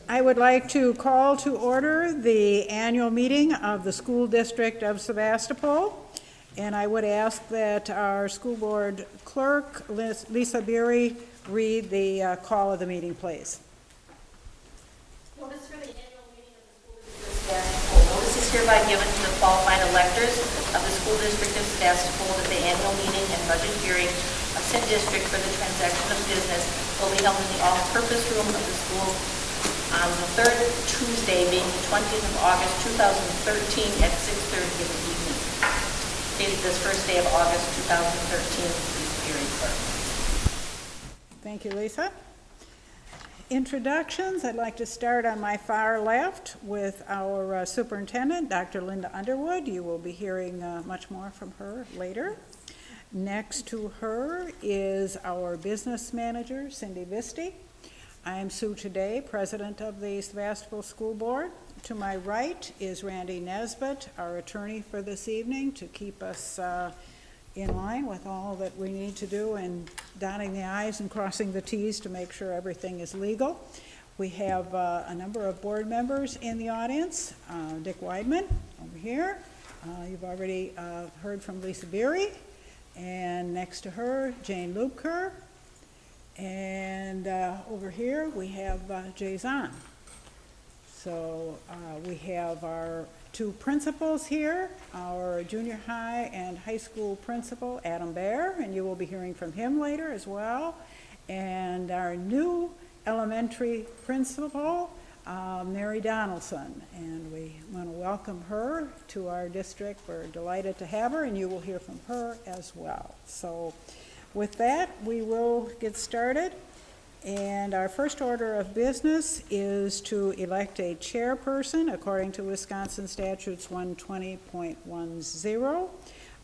I would like to call to order the annual meeting of the School District of Sevastopol. And I would ask that our school board clerk, Lisa Beery, read the call of the meeting, please. Notice for the annual meeting of the School District of Sevastopol. Notice is hereby given to the qualified electors of the School District of Sevastopol that the annual meeting and budget hearing of said district for the transaction of business will be held in the all-purpose room of the school on the third Tuesday, being the 20th of August, 2013, at 6:30 in the evening. Dated this first day of August, 2013, please, hearing clerk. Thank you, Lisa. Introductions. I'd like to start on my far left with our superintendent, Dr. Linda Underwood. You will be hearing much more from her later. Next to her is our business manager, Cindy Visti. I am Sue Today, president of the Sevastopol School Board. To my right is Randy Nesbitt, our attorney for this evening, to keep us in line with all that we need to do and dotting the I's and crossing the T's to make sure everything is legal. We have a number of board members in the audience. Dick Weidman over here. You've already heard from Lisa Beery. And next to her, Jane Lubker. And over here we have Jay Zahn. So we have our two principals here, our junior high and high school principal, Adam Baer, and you will be hearing from him later as well. And our new elementary principal, Mary Donaldson, and we want to welcome her to our district. We're delighted to have her, and you will hear from her as well. So with that, we will get started. And our first order of business is to elect a chairperson according to Wisconsin Statutes 120.10.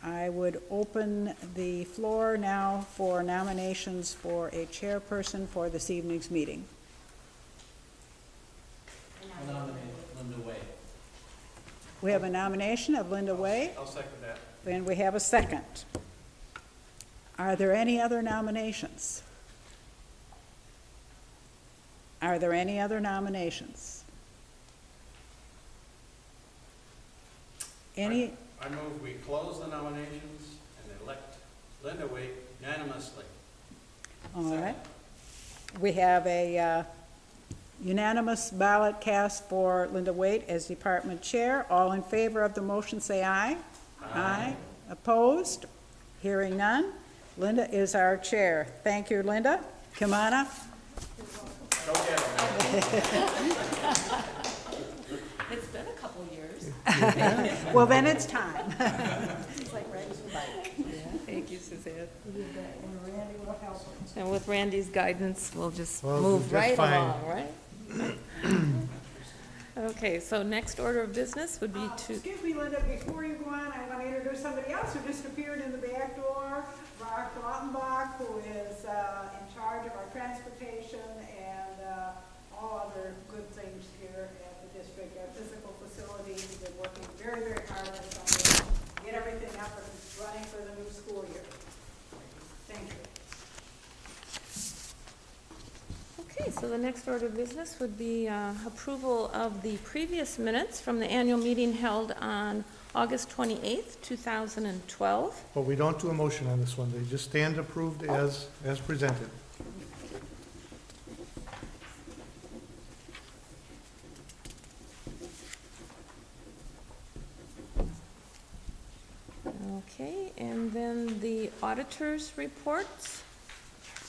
I would open the floor now for nominations for a chairperson for this evening's meeting. I'll nominate Linda Way. We have a nomination of Linda Way. I'll second that. And we have a second. Are there any other nominations? Are there any other nominations? Any? I move we close the nominations and elect Linda Way unanimously. All right. We have a unanimous ballot cast for Linda Waite as department chair. All in favor of the motion say aye. Aye. Opposed? Hearing none. Linda is our chair. Thank you, Linda. Come on up. Go get it. It's been a couple years. Well, then it's time. It's like riding a bike. Thank you, Suzanne. And Randy will help us. And with Randy's guidance, we'll just Well, move just right fine. along, right? Okay, so next order of business would be to, Excuse me, Linda, before you go on, I want to introduce somebody else who just appeared in the back door, Mark Lautenbach, who is in charge of our transportation and all other good things here at the district, our physical facilities. We've been working very, very hard this summer to get everything up and running for the new school year. Thank you. okay, so the next order of business would be approval of the previous minutes from the annual meeting held on August 28th, 2012. But we don't do a motion on this one. They just stand approved as presented. Okay, and then the auditor's reports,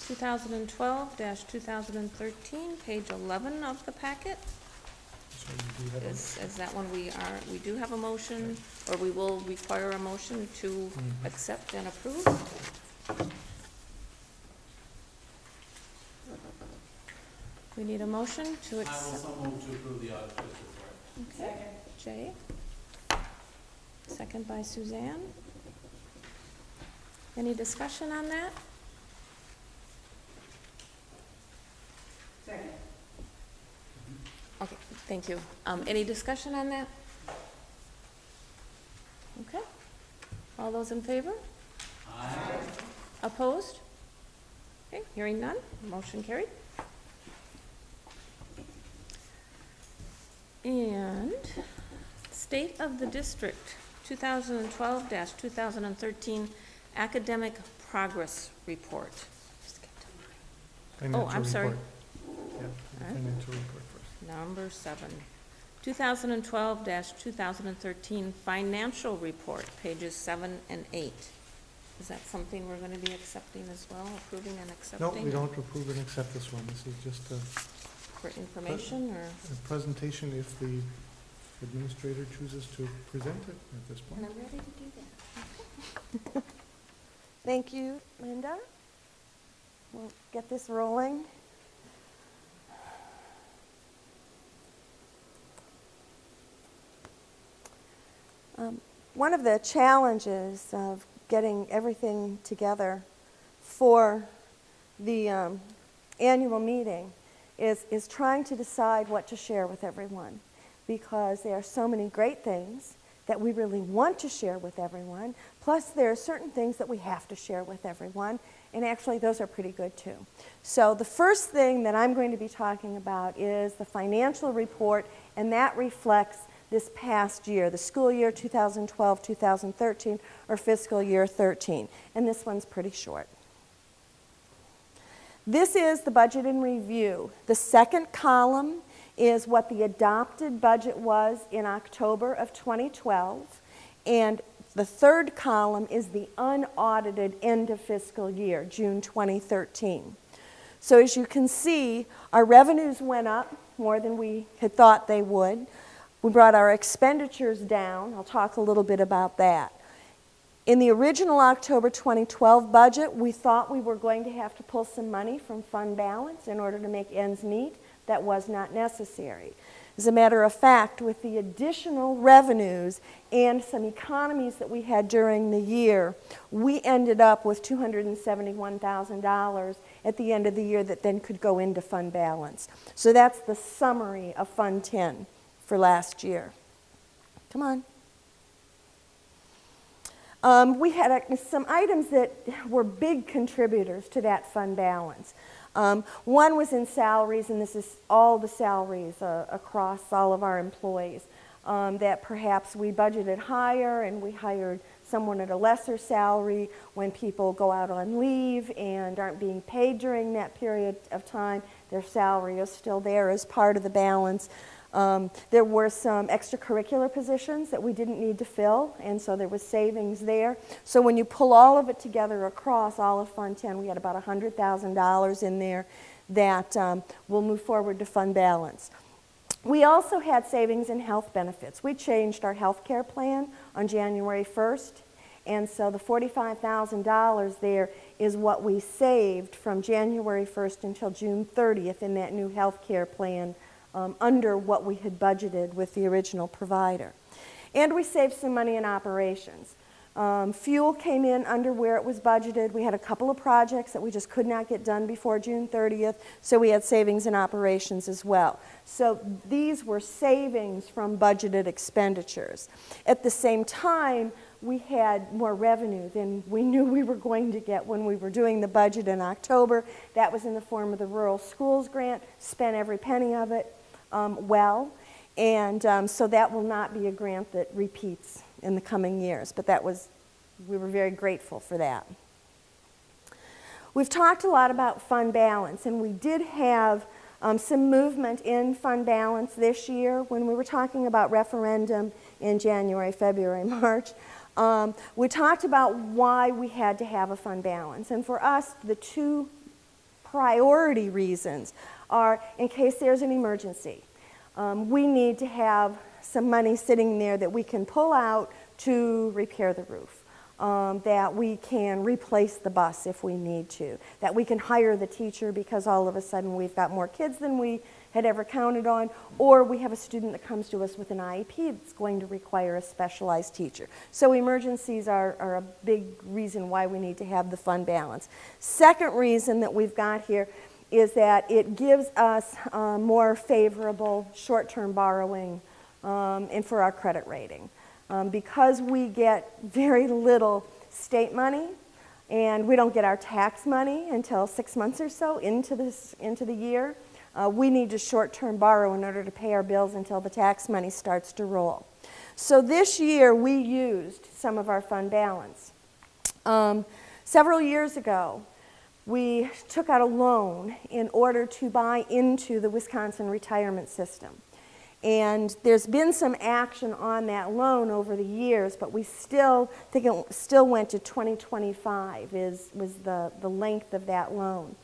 2012-2013, page 11 of the packet. So you do have a- Is that one we do have a motion, or we will require a motion to accept and approve? We need a motion to I will accept. so move to approve the auditor's report. Okay, Jay. Second by Suzanne. Any discussion on that? Second. Okay, thank you. Any discussion on that? Okay. All those in favor? Aye. Opposed? Okay, hearing none, motion carried. And State of the District 2012-2013 Academic Progress Report. Financial I'm sorry. report. Yeah, the Alright. financial report first. Number 7, 2012-2013 Financial Report, pages 7 and 8. Is that something we're going to be accepting as well, approving and No, accepting? we don't approve and accept this one. This is just For information, or? a presentation if the administrator chooses to present it at this point. And I'm ready to do that. Thank you, Linda. We'll get this rolling. One of the challenges of getting everything together for the annual meeting is trying to decide what to share with everyone, because there are so many great things that we really want to share with everyone, plus there are certain things that we have to share with everyone, and actually those are pretty good too. So the first thing that I'm going to be talking about is the financial report, and that reflects this past year, the school year 2012-2013, or fiscal year 13, and this one's pretty short. This is the budget in review. The second column is what the adopted budget was in October of 2012, and the third column is the unaudited end of fiscal year, June 2013. So as you can see, our revenues went up more than we had thought they would. We brought our expenditures down. I'll talk a little bit about that. In the original October 2012 budget, we thought we were going to have to pull some money from fund balance in order to make ends meet. That was not necessary. As a matter of fact, with the additional revenues and some economies that we had during the year, we ended up with $271,000 at the end of the year that then could go into fund balance. So that's the summary of Fund 10 for last year. Come on. We had some items that were big contributors to that fund balance. One was in salaries, and this is all the salaries across all of our employees, that perhaps we budgeted higher and we hired someone at a lesser salary when people go out on leave and aren't being paid during that period of time. Their salary is still there as part of the balance. There were some extracurricular positions that we didn't need to fill, and so there was savings there. So when you pull all of it together across all of Fund 10, we had about $100,000 in there that will move forward to fund balance. We also had savings in health benefits. We changed our health care plan on January 1st, and so the $45,000 there is what we saved from January 1st until June 30th in that new health care plan, under what we had budgeted with the original provider. And we saved some money in operations. Fuel came in under where it was budgeted. We had a couple of projects that we just could not get done before June 30th, so we had savings in operations as well. So these were savings from budgeted expenditures. At the same time, we had more revenue than we knew we were going to get when we were doing the budget in October. That was in the form of the Rural Schools Grant, spent every penny of it well, and so that will not be a grant that repeats in the coming years, but we were very grateful for that. We've talked a lot about fund balance, and we did have some movement in fund balance this year when we were talking about referendum in January, February, March. We talked about why we had to have a fund balance, and for us, the two priority reasons are in case there's an emergency. We need to have some money sitting there that we can pull out to repair the roof, that we can replace the bus if we need to, that we can hire the teacher because all of a sudden we've got more kids than we had ever counted on, or we have a student that comes to us with an IEP that's going to require a specialized teacher. So emergencies are a big reason why we need to have the fund balance. Second reason that we've got here is that it gives us more favorable short-term borrowing and for our credit rating. Because we get very little state money and we don't get our tax money until 6 months or so into the year, we need to short-term borrow in order to pay our bills until the tax money starts to roll. So this year we used some of our fund balance. Several years ago, we took out a loan in order to buy into the Wisconsin retirement system. And there's been some action on that loan over the years, but we still think it still went to 2025 was the length of that loan.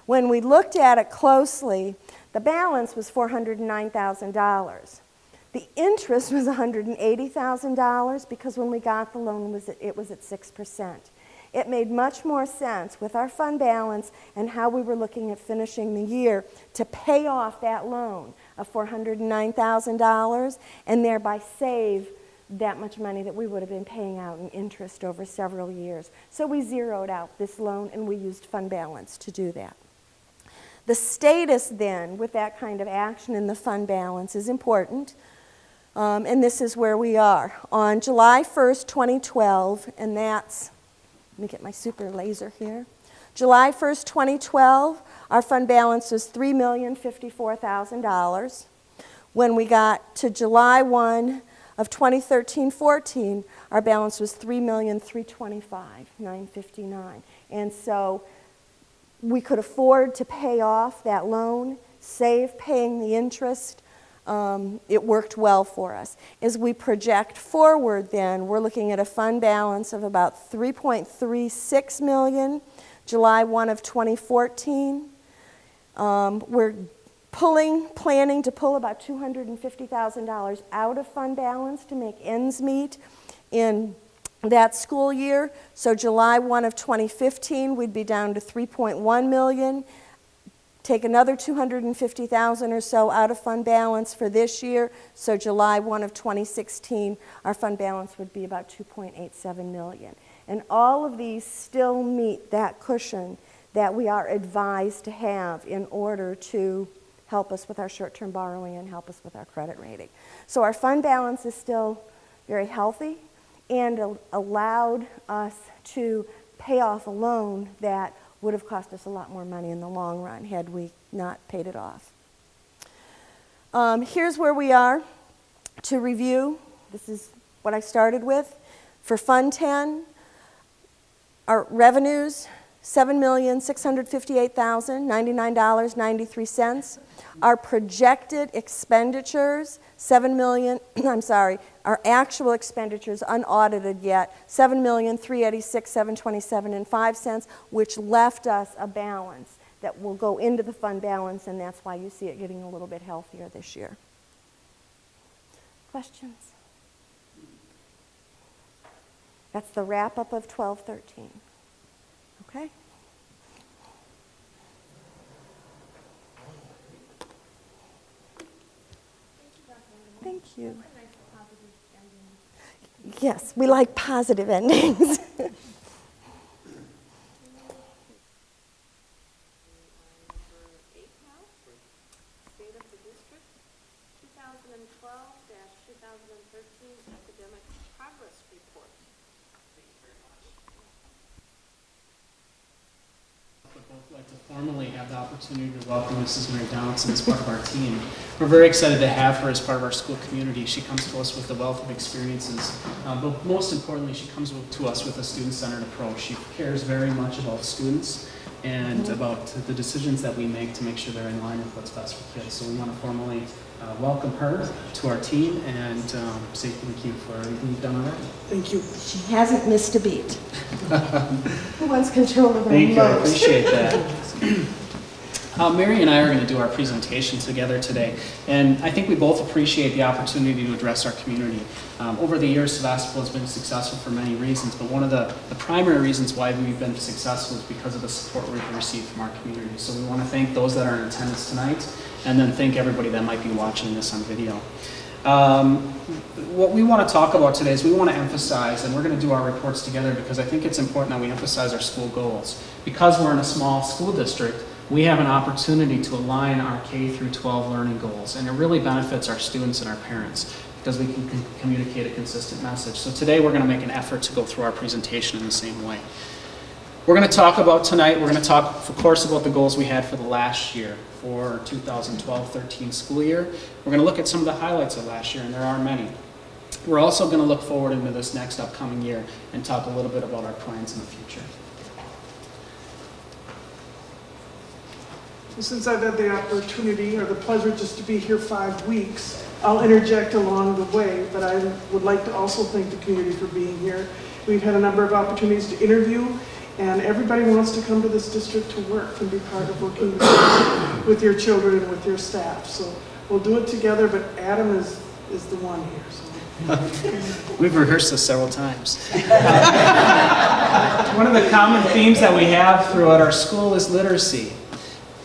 When we looked at it closely, the balance was $409,000. The interest was $180,000 because when we got the loan, it was at 6%. It made much more sense with our fund balance and how we were looking at finishing the year to pay off that loan of $409,000 and thereby save that much money that we would have been paying out in interest over several years. So we zeroed out this loan and we used fund balance to do that. The status then with that kind of action in the fund balance is important. And this is where we are. On July 1st, 2012, and that's, let me get my super laser here. July 1st, 2012, our fund balance was $3,054,000. When we got to July 1 of 2013-14, our balance was $3,325,959. And so we could afford to pay off that loan, save paying the interest. It worked well for us. As we project forward then, we're looking at a fund balance of about $3.36 million, July 1 of 2014. We're planning to pull about $250,000 out of fund balance to make ends meet in that school year. So July 1 of 2015, we'd be down to $3.1 million. Take another $250,000 or so out of fund balance for this year. So July 1 of 2016, our fund balance would be about $2.87 million. And all of these still meet that cushion that we are advised to have in order to help us with our short-term borrowing and help us with our credit rating. So our fund balance is still very healthy and allowed us to pay off a loan that would have cost us a lot more money in the long run had we not paid it off. Here's where we are. To review, this is what I started with. For Fund 10, our revenues, $7,658,099.93. Our projected expenditures, our actual expenditures, unaudited yet, $7,386,727.05, which left us a balance that will go into the fund balance, and that's why you see it getting a little bit healthier this year. Questions? That's the wrap-up of 12-13. Okay? Thank you. Yes, we like positive endings. State of the District, 2012-2013 Academic Progress Report. I'd both like to formally have the opportunity to welcome Mrs. Mary Donaldson as part of our team. We're very excited to have her as part of our school community. She comes to us with a wealth of experiences, but most importantly, she comes to us with a student-centered approach. She cares very much about students and about the decisions that we make to make sure they're in line with what's best for kids. So we want to formally welcome her to our team and say thank you for everything you've done already. Thank you. She hasn't missed a beat. Who wants control of the Thank you, I remote? appreciate that. Mary and I are going to do our presentation together today, and I think we both appreciate the opportunity to address our community. Over the years, Sevastopol has been successful for many reasons, but one of the primary reasons why we've been successful is because of the support we've received from our community. So we want to thank those that are in attendance tonight, and then thank everybody that might be watching this on video. What we want to talk about today is we want to emphasize, and we're going to do our reports together because I think it's important that we emphasize our school goals. Because we're in a small school district, we have an opportunity to align our K through 12 learning goals, and it really benefits our students and our parents because we can communicate a consistent message. So today we're going to make an effort to go through our presentation in the same way. we're going to talk about tonight, we're going to talk, of course, about the goals we had for the last year, for 2012-13 school year. We're going to look at some of the highlights of last year, and there are many. We're also going to look forward into this next upcoming year and talk a little bit about our plans in the future. Since I've had the opportunity or the pleasure just to be here 5 weeks, I'll interject along the way, but I would like to also thank the community for being here. We've had a number of opportunities to interview, and everybody wants to come to this district to work and be part of working with your children and with your staff. So we'll do it together, but Adam is the one here. So. We've rehearsed this several times. One of the common themes that we have throughout our school is literacy.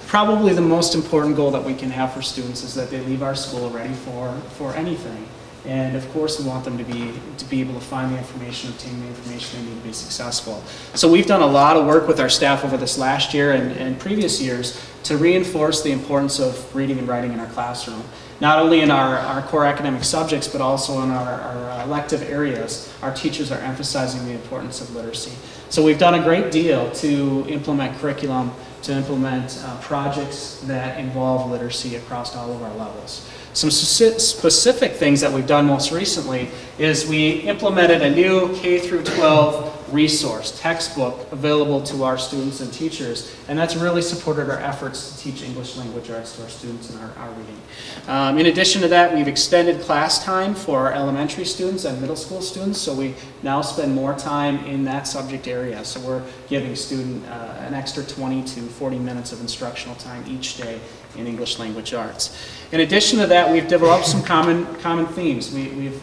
Probably the most important goal that we can have for students is that they leave our school ready for anything. And of course we want them to be able to find the information, obtain the information they need to be successful. So we've done a lot of work with our staff over this last year and previous years to reinforce the importance of reading and writing in our classroom. Not only in our core academic subjects, but also in our elective areas, our teachers are emphasizing the importance of literacy. So we've done a great deal to implement curriculum, to implement projects that involve literacy across all of our levels. Some specific things that we've done most recently is we implemented a new K-12 resource, textbook, available to our students and teachers, and that's really supported our efforts to teach English language arts to our students in our reading. In addition to that, we've extended class time for our elementary students and middle school students, so we now spend more time in that subject area. So we're giving a student an extra 20 to 40 minutes of instructional time each day in English language arts. In addition to that, we've developed some common themes. We've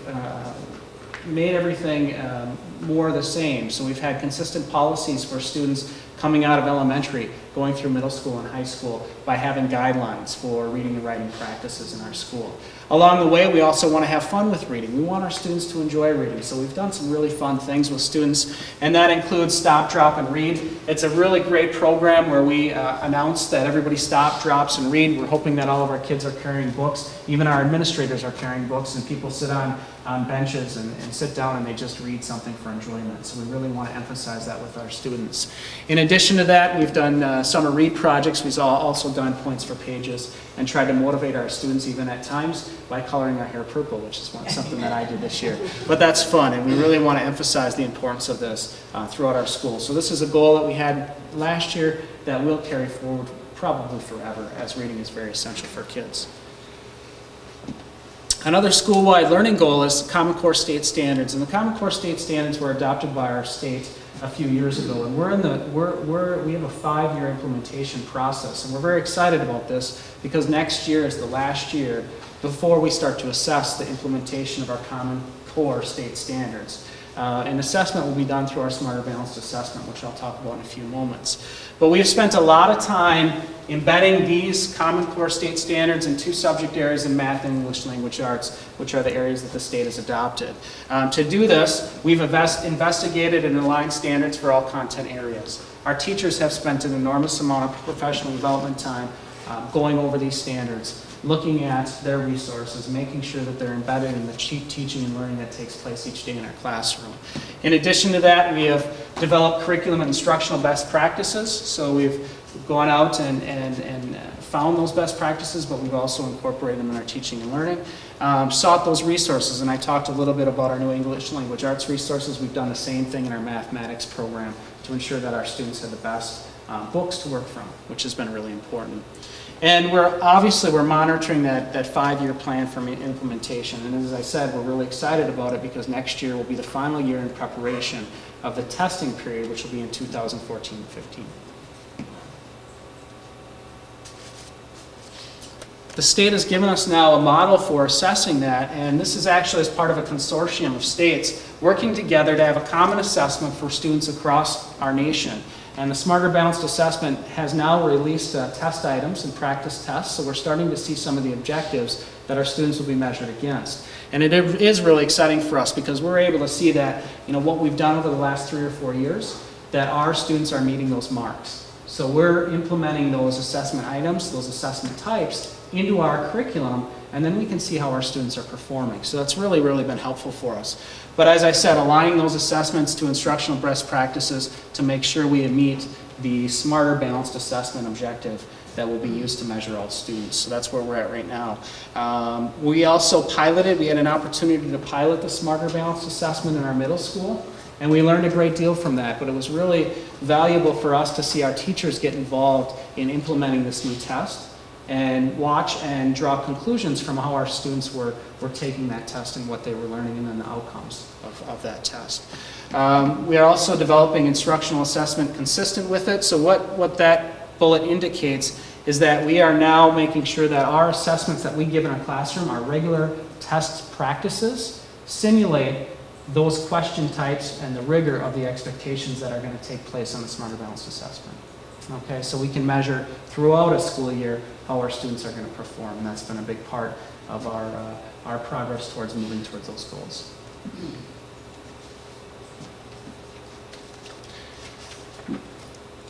made everything more the same. So we've had consistent policies for students coming out of elementary, going through middle school and high school by having guidelines for reading and writing practices in our school. Along the way, we also want to have fun with reading. We want our students to enjoy reading, so we've done some really fun things with students, and that includes Stop, Drop, and Read. It's a really great program where we announce that everybody stop, drops, and read. We're hoping that all of our kids are carrying books. Even our administrators are carrying books, and people sit on benches and sit down and they just read something for enjoyment. So we really want to emphasize that with our students. In addition to that, we've done summer read projects. We've also done points for pages and tried to motivate our students even at times by coloring our hair purple, which is something that I did this year. But that's fun, and we really want to emphasize the importance of this throughout our school. So this is a goal that we had last year that we'll carry forward probably forever, as reading is very essential for kids. Another school-wide learning goal is Common Core State Standards, and the Common Core State Standards were adopted by our state a few years ago, and we have a 5-year implementation process, and we're very excited about this because next year is the last year before we start to assess the implementation of our Common Core State Standards. An assessment will be done through our Smarter Balanced Assessment, which I'll talk about in a few moments. But we've spent a lot of time embedding these Common Core State Standards in 2 subject areas in math and English language arts, which are the areas that the state has adopted. To do this, we've investigated and aligned standards for all content areas. Our teachers have spent an enormous amount of professional development time going over these standards, looking at their resources, making sure that they're embedded in the teaching and learning that takes place each day in our classroom. In addition to that, we have developed curriculum and instructional best practices. So we've gone out and found those best practices, but we've also incorporated them in our teaching and learning. Sought those resources, and I talked a little bit about our new English language arts resources. We've done the same thing in our mathematics program to ensure that our students have the best books to work from, which has been really important. And we're monitoring that 5-year plan for implementation. And as I said, we're really excited about it because next year will be the final year in preparation of the testing period, which will be in 2014 and 15. The state has given us now a model for assessing that, and this is actually as part of a consortium of states working together to have a common assessment for students across our nation. And the Smarter Balanced Assessment has now released test items and practice tests, so we're starting to see some of the objectives that our students will be measured against. And it is really exciting for us because we're able to see that, what we've done over the last 3 or 4 years, that our students are meeting those marks. So we're implementing those assessment items, those assessment types into our curriculum, and then we can see how our students are performing. So that's really, really been helpful for us. But as I said, aligning those assessments to instructional best practices to make sure we meet the smarter balanced assessment objective that will be used to measure all students. So that's where we're at right now. We also we had an opportunity to pilot the smarter balanced assessment in our middle school, and we learned a great deal from that, but it was really valuable for us to see our teachers get involved in implementing this new test and watch and draw conclusions from how our students were taking that test and what they were learning and then the outcomes of that test. We are also developing instructional assessment consistent with it. So what that bullet indicates is that we are now making sure that our assessments that we give in our classroom, our regular test practices, simulate those question types and the rigor of the expectations that are going to take place on the Smarter Balanced Assessment. Okay, so we can measure throughout a school year how our students are going to perform, and that's been a big part of our progress towards moving towards those goals.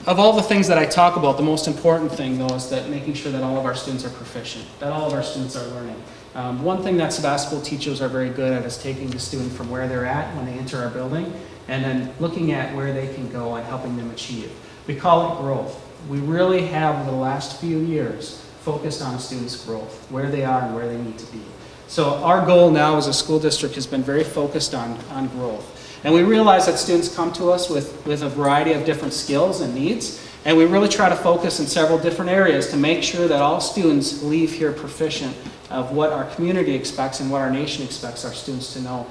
Of all the things that I talk about, the most important thing, though, is that making sure that all of our students are proficient, that all of our students are learning. One thing that Sevastopol teachers are very good at is taking the student from where they're at when they enter our building and then looking at where they can go and helping them achieve. We call it growth. We really have, over the last few years, focused on students' growth, where they are and where they need to be. So our goal now as a school district has been very focused on growth. And we realize that students come to us with a variety of different skills and needs, and we really try to focus in several different areas to make sure that all students leave here proficient of what our community expects and what our nation expects our students to know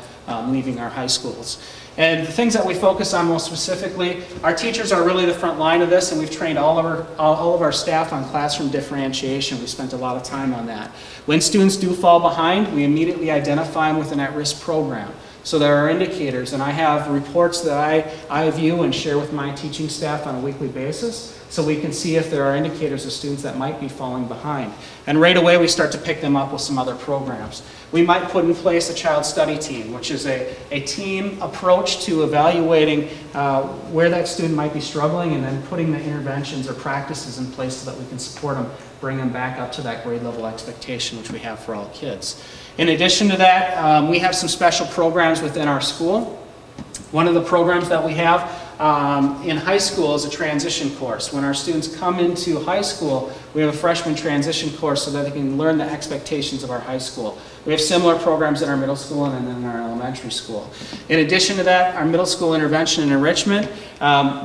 leaving our high schools. And the things that we focus on most specifically, our teachers are really the front line of this, and we've trained all of our staff on classroom differentiation. We spent a lot of time on that. When students do fall behind, we immediately identify them with an at-risk program. So there are indicators, and I have reports that I view and share with my teaching staff on a weekly basis, so we can see if there are indicators of students that might be falling behind. And right away we start to pick them up with some other programs. We might put in place a child study team, which is a team approach to evaluating where that student might be struggling and then putting the interventions or practices in place so that we can support them, bring them back up to that grade level expectation which we have for all kids. In addition to that, we have some special programs within our school. One of the programs that we have in high school is a transition course. When our students come into high school, we have a freshman transition course so that they can learn the expectations of our high school. We have similar programs in our middle school and then in our elementary school. In addition to that, our middle school intervention and enrichment,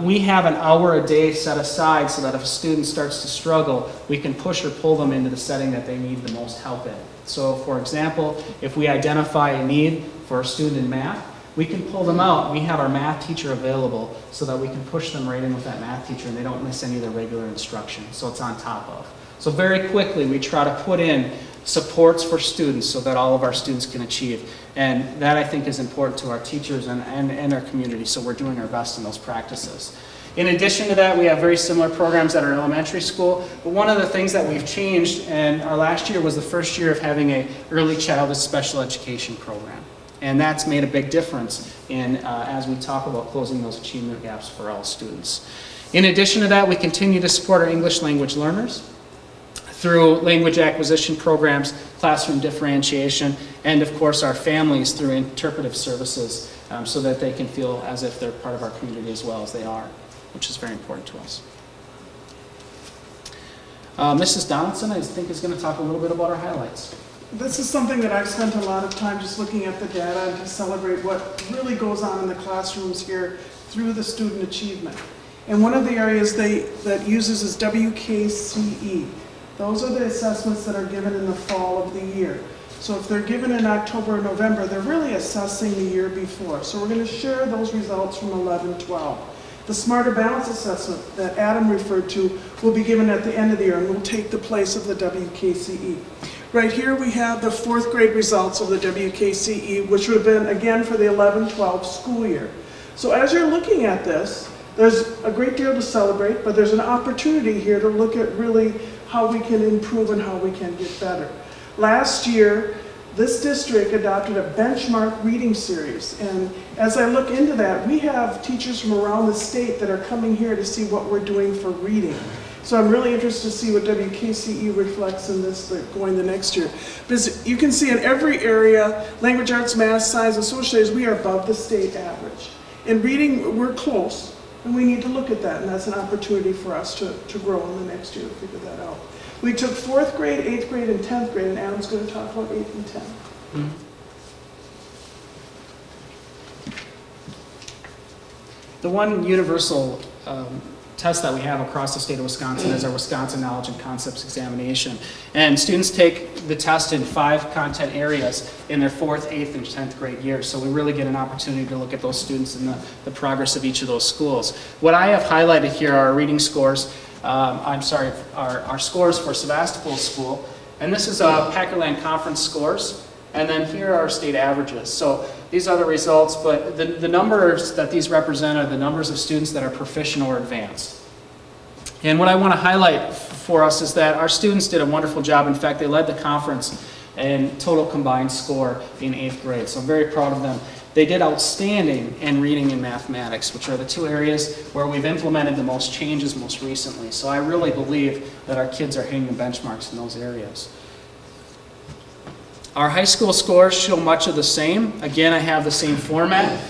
we have an hour a day set aside so that if a student starts to struggle, we can push or pull them into the setting that they need the most help in. So for example, if we identify a need for a student in math, we can pull them out. We have our math teacher available so that we can push them right in with that math teacher and they don't miss any of the regular instruction. So it's on top of. So very quickly we try to put in supports for students so that all of our students can achieve. And that I think is important to our teachers and our community. So we're doing our best in those practices. In addition to that, we have very similar programs at our elementary school. But one of the things that we've changed, and our last year was the first year of having an early childhood special education program. And that's made a big difference in as we talk about closing those achievement gaps for all students. In addition to that, we continue to support our English language learners through language acquisition programs, classroom differentiation, and of course our families through interpretive services so that they can feel as if they're part of our community as well as they are, which is very important to us. Mrs. Donaldson, I think, is going to talk a little bit about our highlights. This is something that I've spent a lot of time just looking at the data and to celebrate what really goes on in the classrooms here through the student achievement. And one of the areas that uses is WKCE. Those are the assessments that are given in the fall of the year. So if they're given in October or November, they're really assessing the year before. So we're going to share those results from 11-12. The Smarter Balance assessment that Adam referred to will be given at the end of the year and will take the place of the WKCE. Right here we have the 4th grade results of the WKCE, which would have been, again, for the 11-12 school year. So as you're looking at this, there's a great deal to celebrate, but there's an opportunity here to look at really how we can improve and how we can get better. Last year, this district adopted a benchmark reading series. And as I look into that, we have teachers from around the state that are coming here to see what we're doing for reading. So I'm really interested to see what WKCE reflects in this going the next year. Because you can see in every area, language arts, math, science, and social studies, we are above the state average. In reading, we're close, and we need to look at that, and that's an opportunity for us to grow in the next year to figure that out. We took 4th grade, 8th grade, and 10th grade, and Adam's going to talk about 8th and 10th. Mhm. The one universal test that we have across the state of Wisconsin is our Wisconsin Knowledge and Concepts Examination. And students take the test in 5 content areas in their 4th, 8th, and 10th grade years. So we really get an opportunity to look at those students and the progress of each of those schools. What I have highlighted here are our reading scores. Our scores for Sevastopol School. And this is Packerland Conference scores. And then here are our state averages. So these are the results, but the numbers that these represent are the numbers of students that are proficient or advanced. And what I want to highlight for us is that our students did a wonderful job. In fact, they led the conference in total combined score in 8th grade. So I'm very proud of them. They did outstanding in reading and mathematics, which are the 2 areas where we've implemented the most changes most recently. So I really believe that our kids are hitting the benchmarks in those areas. Our high school scores show much of the same. Again, I have the same format.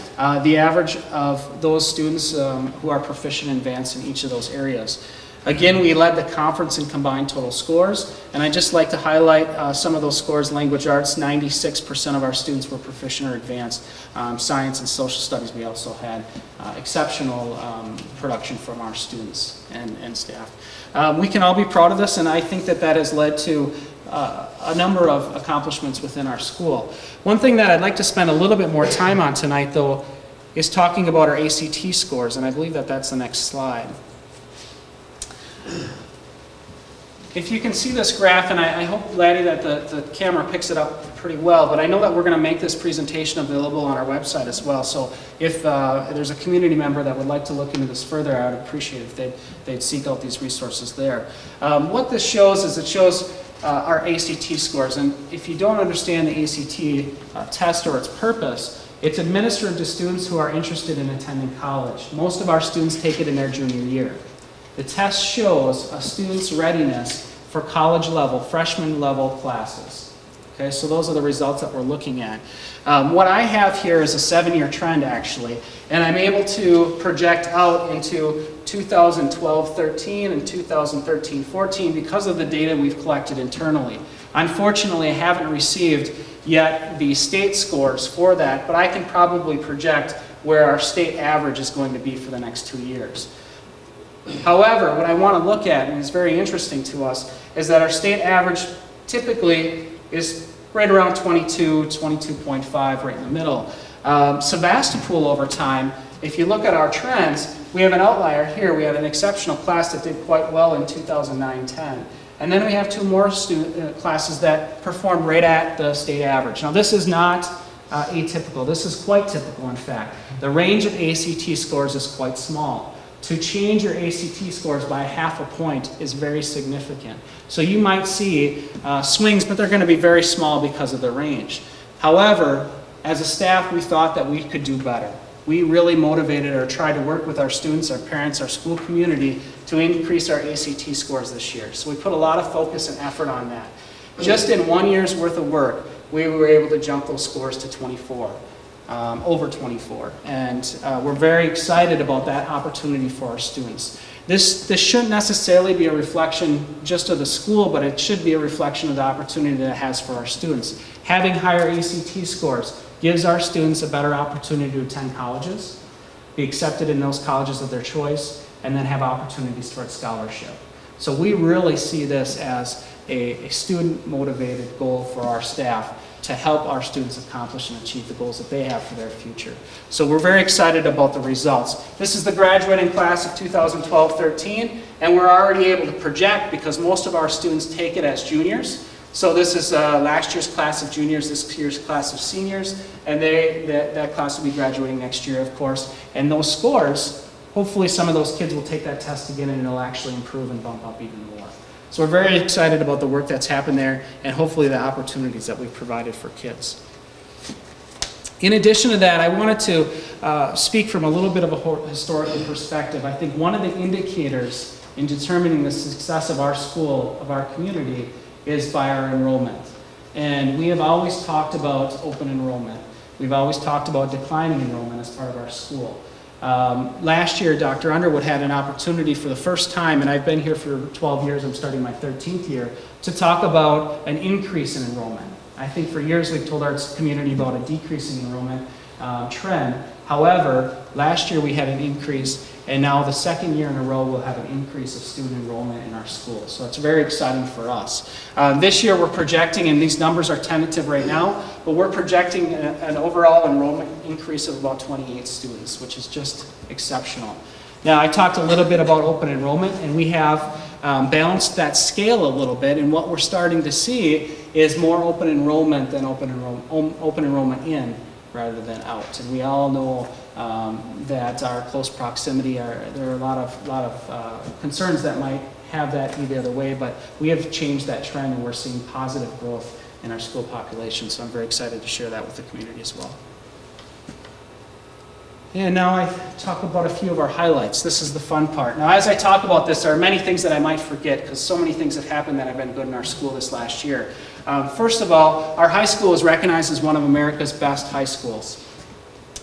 The average of those students who are proficient and advanced in each of those areas. Again, we led the conference in combined total scores, and I'd just like to highlight some of those scores. Language arts, 96% of our students were proficient or advanced. Science and social studies, we also had exceptional production from our students and staff. We can all be proud of this, and I think that that has led to a number of accomplishments within our school. One thing that I'd like to spend a little bit more time on tonight, though, is talking about our ACT scores, and I believe that that's the next slide. If you can see this graph, and I hope, Laddie, that the camera picks it up pretty well, but I know that we're going to make this presentation available on our website as well, so if there's a community member that would like to look into this further, I would appreciate it if they'd seek out these resources there. What this shows is it shows our ACT scores, and if you don't understand the ACT test or its purpose, it's administered to students who are interested in attending college. Most of our students take it in their junior year. The test shows a student's readiness for college level, freshman level classes. Okay, so those are the results that we're looking at. What I have here is a 7-year trend, actually, and I'm able to project out into 2012-13 and 2013-14 because of the data we've collected internally. Unfortunately, I haven't received yet the state scores for that, but I can probably project where our state average is going to be for the next 2 years. However, what I want to look at, and is very interesting to us, is that our state average typically is right around 22, 22.5, right in the middle. Sevastopol over time, if you look at our trends, we have an outlier here. We have an exceptional class that did quite well in 2009-10. And then we have 2 more classes that performed right at the state average. Now this is not atypical. This is quite typical, in fact. The range of ACT scores is quite small. To change your ACT scores by 0.5 point is very significant. So you might see swings, but they're going to be very small because of the range. However, as a staff, we thought that we could do better. We really motivated or tried to work with our students, our parents, our school community to increase our ACT scores this year. So we put a lot of focus and effort on that. Just in 1 year's worth of work, we were able to jump those scores to 24. Over 24, and we're very excited about that opportunity for our students. This shouldn't necessarily be a reflection just of the school, but it should be a reflection of the opportunity that it has for our students. Having higher ACT scores gives our students a better opportunity to attend colleges, be accepted in those colleges of their choice, and then have opportunities towards scholarship. So we really see this as a student-motivated goal for our staff to help our students accomplish and achieve the goals that they have for their future. So we're very excited about the results. This is the graduating class of 2012-13, and we're already able to project because most of our students take it as juniors. So this is last year's class of juniors, this year's class of seniors, and that class will be graduating next year, of course. And those scores, hopefully some of those kids will take that test again and it'll actually improve and bump up even more. So we're very excited about the work that's happened there and hopefully the opportunities that we've provided for kids. In addition to that, I wanted to speak from a little bit of a historical perspective. I think one of the indicators in determining the success of our school, of our community, is by our enrollment. And we have always talked about open enrollment. We've always talked about declining enrollment as part of our school. Last year, Dr. Underwood had an opportunity for the first time, and I've been here for 12 years, I'm starting my 13th year, to talk about an increase in enrollment. I think for years we've told our community about a decreasing enrollment trend. However, last year we had an increase, and now the second year in a row we'll have an increase of student enrollment in our schools. So it's very exciting for us. This year we're projecting, and these numbers are tentative right now, but we're projecting an overall enrollment increase of about 28 students, which is just exceptional. Now, I talked a little bit about open enrollment, and we have balanced that scale a little bit, and what we're starting to see is more open enrollment than open enrollment in rather than out. And we all know that our close proximity, there are a lot of concerns that might have that either other way, but we have changed that trend and we're seeing positive growth in our school population, so I'm very excited to share that with the community as well. And now I talk about a few of our highlights. This is the fun part. Now, as I talk about this, there are many things that I might forget because so many things have happened that have been good in our school this last year. First of all, our high school is recognized as one of America's best high schools.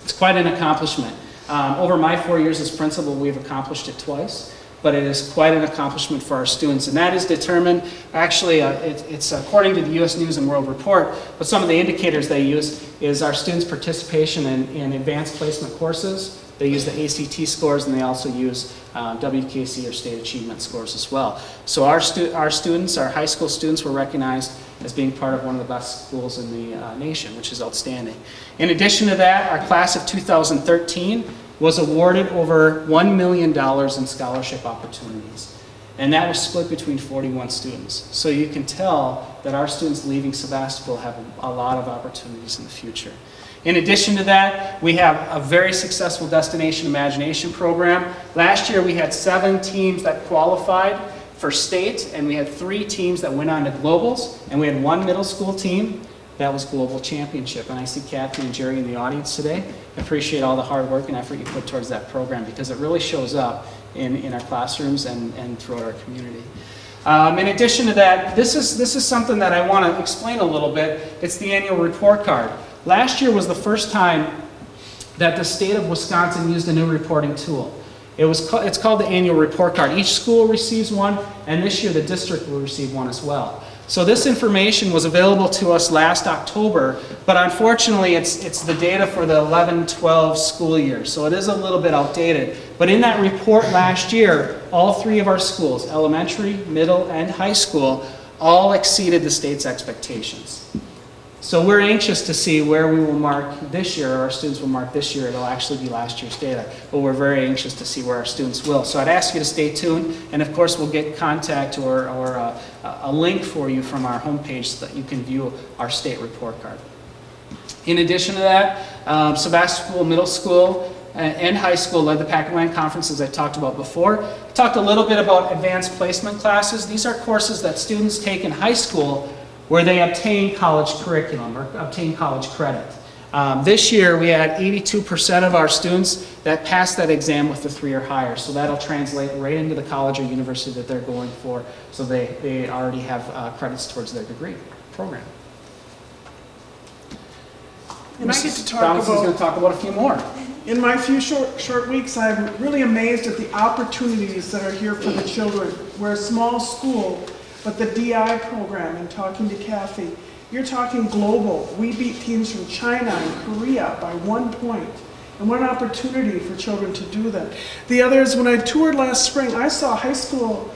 It's quite an accomplishment. Over my 4 years as principal, we've accomplished it twice, but it is quite an accomplishment for our students. And that is determined, actually, it's according to the U.S. News and World Report, but some of the indicators they use is our students' participation in advanced placement courses. They use the ACT scores, and they also use WKC or state achievement scores as well. So our students, our high school students, were recognized as being part of one of the best schools in the nation, which is outstanding. In addition to that, our class of 2013 was awarded over $1 million in scholarship opportunities. And that was split between 41 students. So you can tell that our students leaving Sevastopol have a lot of opportunities in the future. In addition to that, we have a very successful Destination Imagination program. Last year we had 7 teams that qualified for state, and we had 3 teams that went on to globals, and we had 1 middle school team that was global championship. And I see Kathy and Jerry in the audience today. I appreciate all the hard work and effort you put towards that program because it really shows up in our classrooms and throughout our community. In addition to that, this is something that I want to explain a little bit. It's the annual report card. Last year was the first time that the state of Wisconsin used a new reporting tool. It's called the annual report card. Each school receives one, and this year the district will receive one as well. So this information was available to us last October, but unfortunately it's the data for the 11-12 school year, so it is a little bit outdated. But in that report last year, all 3 of our schools, elementary, middle, and high school, all exceeded the state's expectations. So we're anxious to see where we will mark this year, or our students will mark this year. It'll actually be last year's data, but we're very anxious to see where our students will. So I'd ask you to stay tuned, and of course we'll get contact or a link for you from our homepage so that you can view our state report card. In addition to that, Sevastopol Middle School and high school led the Pac-Atlantic Conference, as I talked about before. I talked a little bit about advanced placement classes. These are courses that students take in high school where they obtain college curriculum or obtain college credit. This year we had 82% of our students that passed that exam with a 3 or higher, so that'll translate right into the college or university that they're going for, so they already have credits towards their degree program. And I get to talk Thomas is going to talk about a few more. In my few short weeks, I'm really amazed at the opportunities that are here for the children. We're a small school, but the DI program, and talking to Kathy, you're talking global. We beat teams from China and Korea by 1 point. And what an opportunity for children to do that. The other is when I toured last spring, I saw high school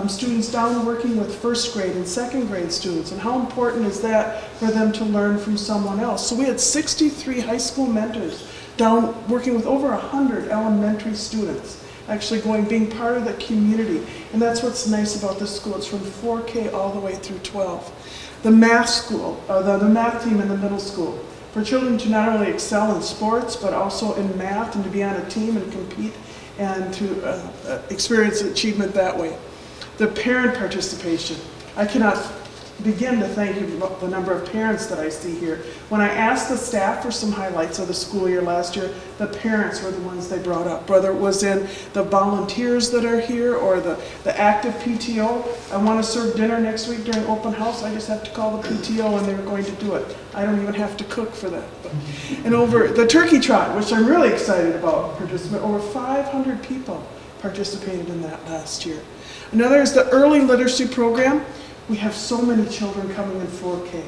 students down working with first grade and second grade students, and how important is that for them to learn from someone else. So we had 63 high school mentors down working with over 100 elementary students, actually being part of the community. And that's what's nice about this school. It's from 4K all the way through 12. The math school, the math team in the middle school, for children to not only excel in sports, but also in math and to be on a team and compete and to experience achievement that way. The parent participation. I cannot begin to thank you for the number of parents that I see here. When I asked the staff for some highlights of the school year last year, the parents were the ones they brought up. Whether it was in the volunteers that are here or the active PTO. I want to serve dinner next week during open house. I just have to call the PTO and they're going to do it. I don't even have to cook for that. And over the turkey trot, which I'm really excited about, over 500 people participated in that last year. Another is the early literacy program. We have so many children coming in 4K.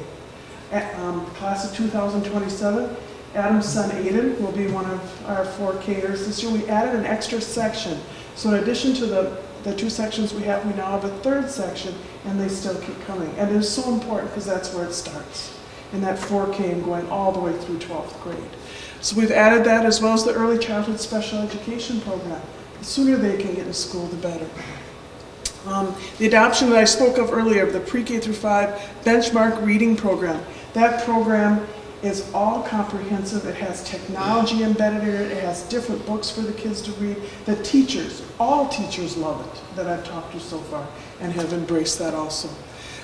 Class of 2027, Adam's son Aiden will be one of our 4Kers this year. We added an extra section. So in addition to the 2 sections we now have a 3rd section, and they still keep coming. And it is so important because that's where it starts, in that 4K and going all the way through 12th grade. So we've added that, as well as the early childhood special education program. The sooner they can get to school, the better. The adoption that I spoke of earlier of the pre-K through 5 benchmark reading program. That program is all comprehensive. It has technology embedded in it. It has different books for the kids to read. The teachers, all teachers love it that I've talked to so far and have embraced that also.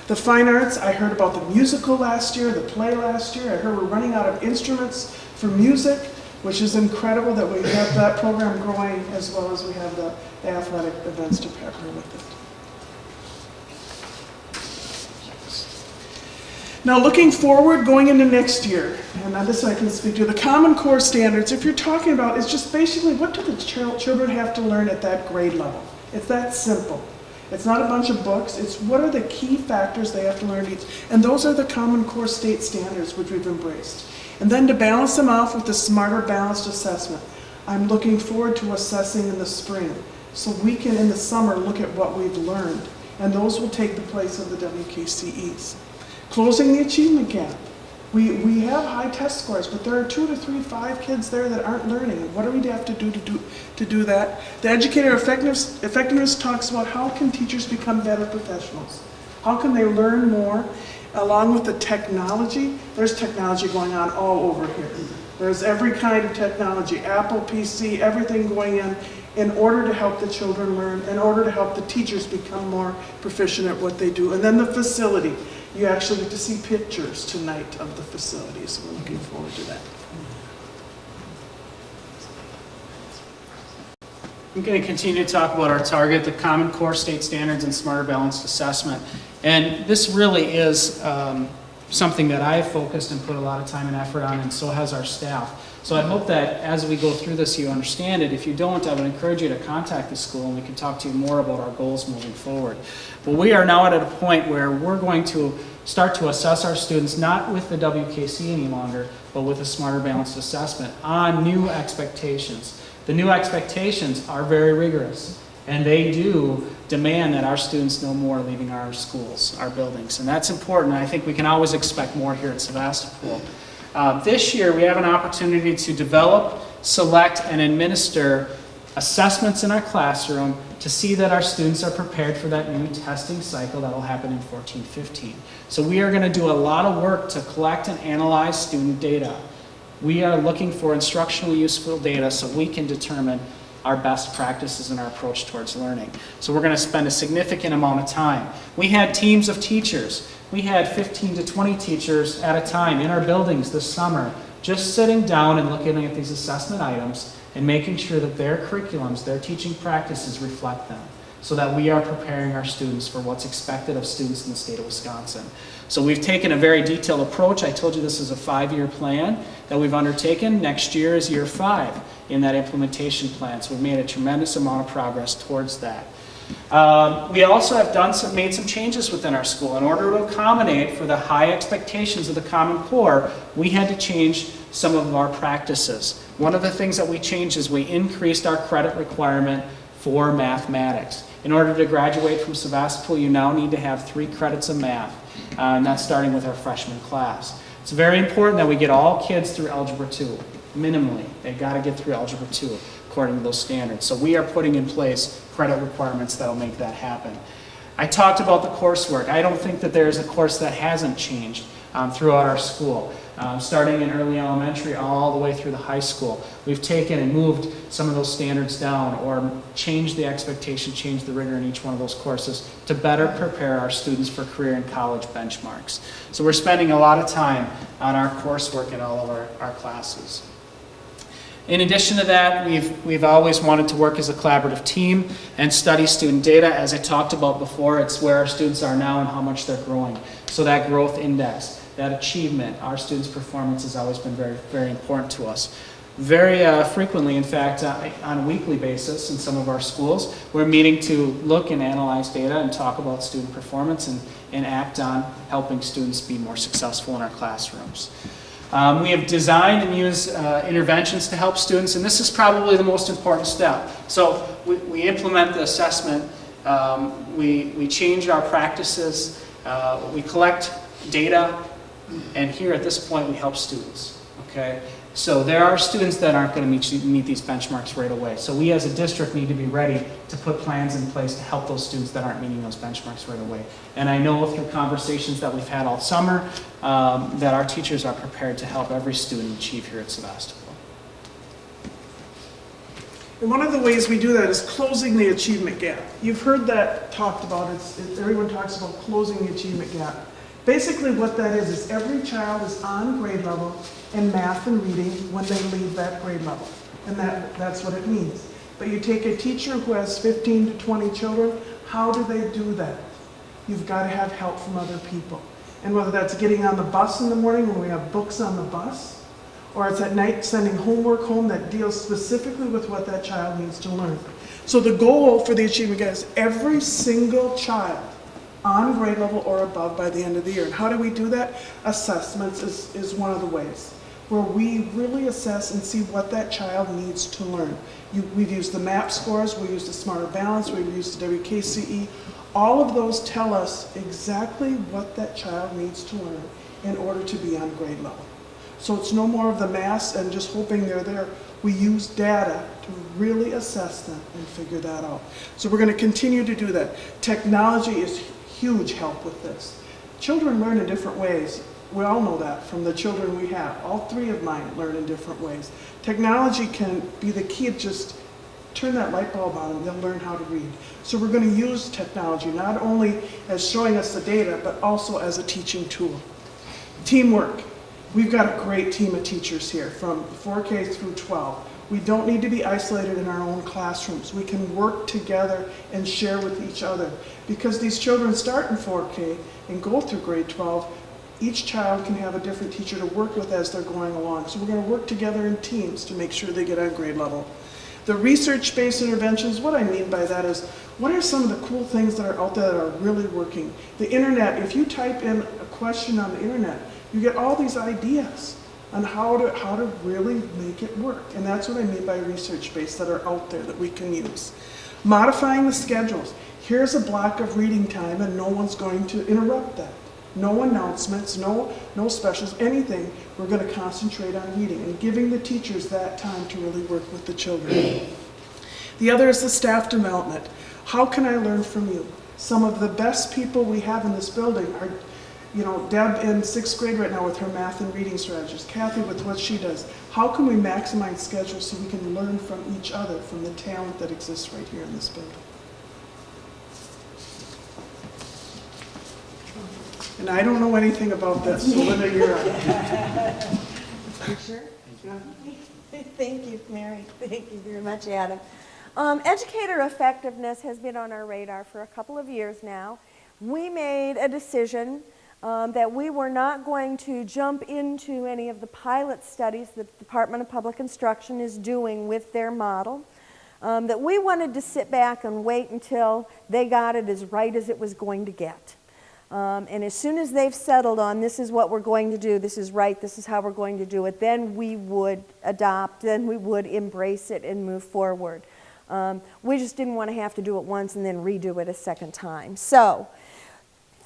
The fine arts, I heard about the musical last year, the play last year. I heard we're running out of instruments for music, which is incredible that we have that program growing, as well as we have the athletic events to partner with it. Now looking forward, going into next year, and now this I can speak to, the Common Core standards, if you're talking about, it's just basically what do the children have to learn at that grade level? It's that simple. It's not a bunch of books, it's what are the key factors they have to learn each, and those are the Common Core state standards which we've embraced. And then to balance them off with the smarter balanced assessment. I'm looking forward to assessing in the spring, so we can in the summer look at what we've learned, and those will take the place of the WKCEs. Closing the achievement gap. We have high test scores, but there are 2 to 3, 5 kids there that aren't learning. What do we have to do that? The educator effectiveness talks about how can teachers become better professionals? How can they learn more? Along with the technology, there's technology going on all over here. There's every kind of technology, Apple, PC, everything going in order to help the children learn, in order to help the teachers become more proficient at what they do. And then the facility. You actually get to see pictures tonight of the facility, so we're looking forward to that. I'm going to continue to talk about our target, the Common Core State Standards and Smarter Balanced Assessment. And this really is something that I've focused and put a lot of time and effort on, and so has our staff. So I hope that as we go through this, you understand it. If you don't, I would encourage you to contact the school and we can talk to you more about our goals moving forward. But we are now at a point where we're going to start to assess our students, not with the WKC any longer, but with a Smarter Balanced Assessment on new expectations. The new expectations are very rigorous, and they do demand that our students know more leaving our schools, our buildings. And that's important. I think we can always expect more here at Sevastopol. This year, we have an opportunity to develop, select, and administer assessments in our classroom to see that our students are prepared for that new testing cycle that will happen in 14-15. So we are going to do a lot of work to collect and analyze student data. We are looking for instructionally useful data so we can determine our best practices and our approach towards learning. So we're going to spend a significant amount of time. We had teams of teachers. We had 15 to 20 teachers at a time in our buildings this summer, just sitting down and looking at these assessment items and making sure that their curriculums, their teaching practices reflect them, so that we are preparing our students for what's expected of students in the state of Wisconsin. So we've taken a very detailed approach. I told you this is a 5-year plan that we've undertaken. Next year is year 5 in that implementation plan. So we've made a tremendous amount of progress towards that. We also have made some changes within our school. In order to accommodate for the high expectations of the Common Core, we had to change some of our practices. One of the things that we changed is we increased our credit requirement for mathematics. In order to graduate from Sevastopol, you now need to have 3 credits of math, and that's starting with our freshman class. It's very important that we get all kids through Algebra 2, minimally. They've got to get through Algebra 2 according to those standards. So we are putting in place credit requirements that will make that happen. I talked about the coursework. I don't think that there is a course that hasn't changed throughout our school. starting in early elementary all the way through the high school. We've taken and moved some of those standards down or changed the expectation, changed the rigor in each one of those courses to better prepare our students for career and college benchmarks. So we're spending a lot of time on our coursework in all of our classes. In addition to that, we've always wanted to work as a collaborative team and study student data. As I talked about before, it's where our students are now and how much they're growing. So that growth index, that achievement, our students' performance has always been very, very important to us. Very frequently, in fact, on a weekly basis in some of our schools, we're meeting to look and analyze data and talk about student performance and act on helping students be more successful in our classrooms. We have designed and used interventions to help students, and this is probably the most important step. So we implement the assessment, we change our practices, we collect data, and here at this point we help students, okay? So there are students that aren't going to meet these benchmarks right away. So we as a district need to be ready to put plans in place to help those students that aren't meeting those benchmarks right away. And I know through conversations that we've had all summer that our teachers are prepared to help every student achieve here at Sevastopol. And one of the ways we do that is closing the achievement gap. You've heard that talked about. Everyone talks about closing the achievement gap. Basically what that is every child is on grade level in math and reading when they leave that grade level. And that's what it means. But you take a teacher who has 15 to 20 children, how do they do that? You've got to have help from other people. And whether that's getting on the bus in the morning when we have books on the bus, or it's at night sending homework home that deals specifically with what that child needs to learn. So the goal for the achievement gap is every single child on grade level or above by the end of the year. And how do we do that? Assessments is one of the ways, where we really assess and see what that child needs to learn. We've used the MAP scores, we used the Smarter Balance, we've used the WKCE. All of those tell us exactly what that child needs to learn in order to be on grade level. So it's no more of the mass and just hoping they're there. We use data to really assess them and figure that out. So we're going to continue to do that. Technology is huge help with this. Children learn in different ways. We all know that from the children we have. All three of mine learn in different ways. Technology can be the key. Just turn that light bulb on and they'll learn how to read. So we're going to use technology not only as showing us the data, but also as a teaching tool. Teamwork. We've got a great team of teachers here from 4K through 12. We don't need to be isolated in our own classrooms. We can work together and share with each other. Because these children start in 4K and go through grade 12, each child can have a different teacher to work with as they're going along. So we're going to work together in teams to make sure they get on grade level. The research-based interventions, what I mean by that is, what are some of the cool things that are out there that are really working? The internet, if you type in a question on the internet, you get all these ideas on how to really make it work. And that's what I mean by research-based that are out there that we can use. Modifying the schedules. Here's a block of reading time and no one's going to interrupt that. No announcements, no specials, anything. We're going to concentrate on reading and giving the teachers that time to really work with the children. The other is the staff development. How can I learn from you? Some of the best people we have in this building are, Deb in 6th grade right now with her math and reading strategies, Kathy with what she does. How can we maximize schedules so we can learn from each other, from the talent that exists right here in this building? And I don't know anything about this, so Linda, you're on. You sure? Yeah. Thank you, Mary. Thank you very much, Adam. Educator effectiveness has been on our radar for a couple of years now. We made a decision that we were not going to jump into any of the pilot studies that the Department of Public Instruction is doing with their model, that we wanted to sit back and wait until they got it as right as it was going to get. And as soon as they've settled on this is what we're going to do, this is right, this is how we're going to do it, then we would adopt, then we would embrace it and move forward. We just didn't want to have to do it once and then redo it a second time. So,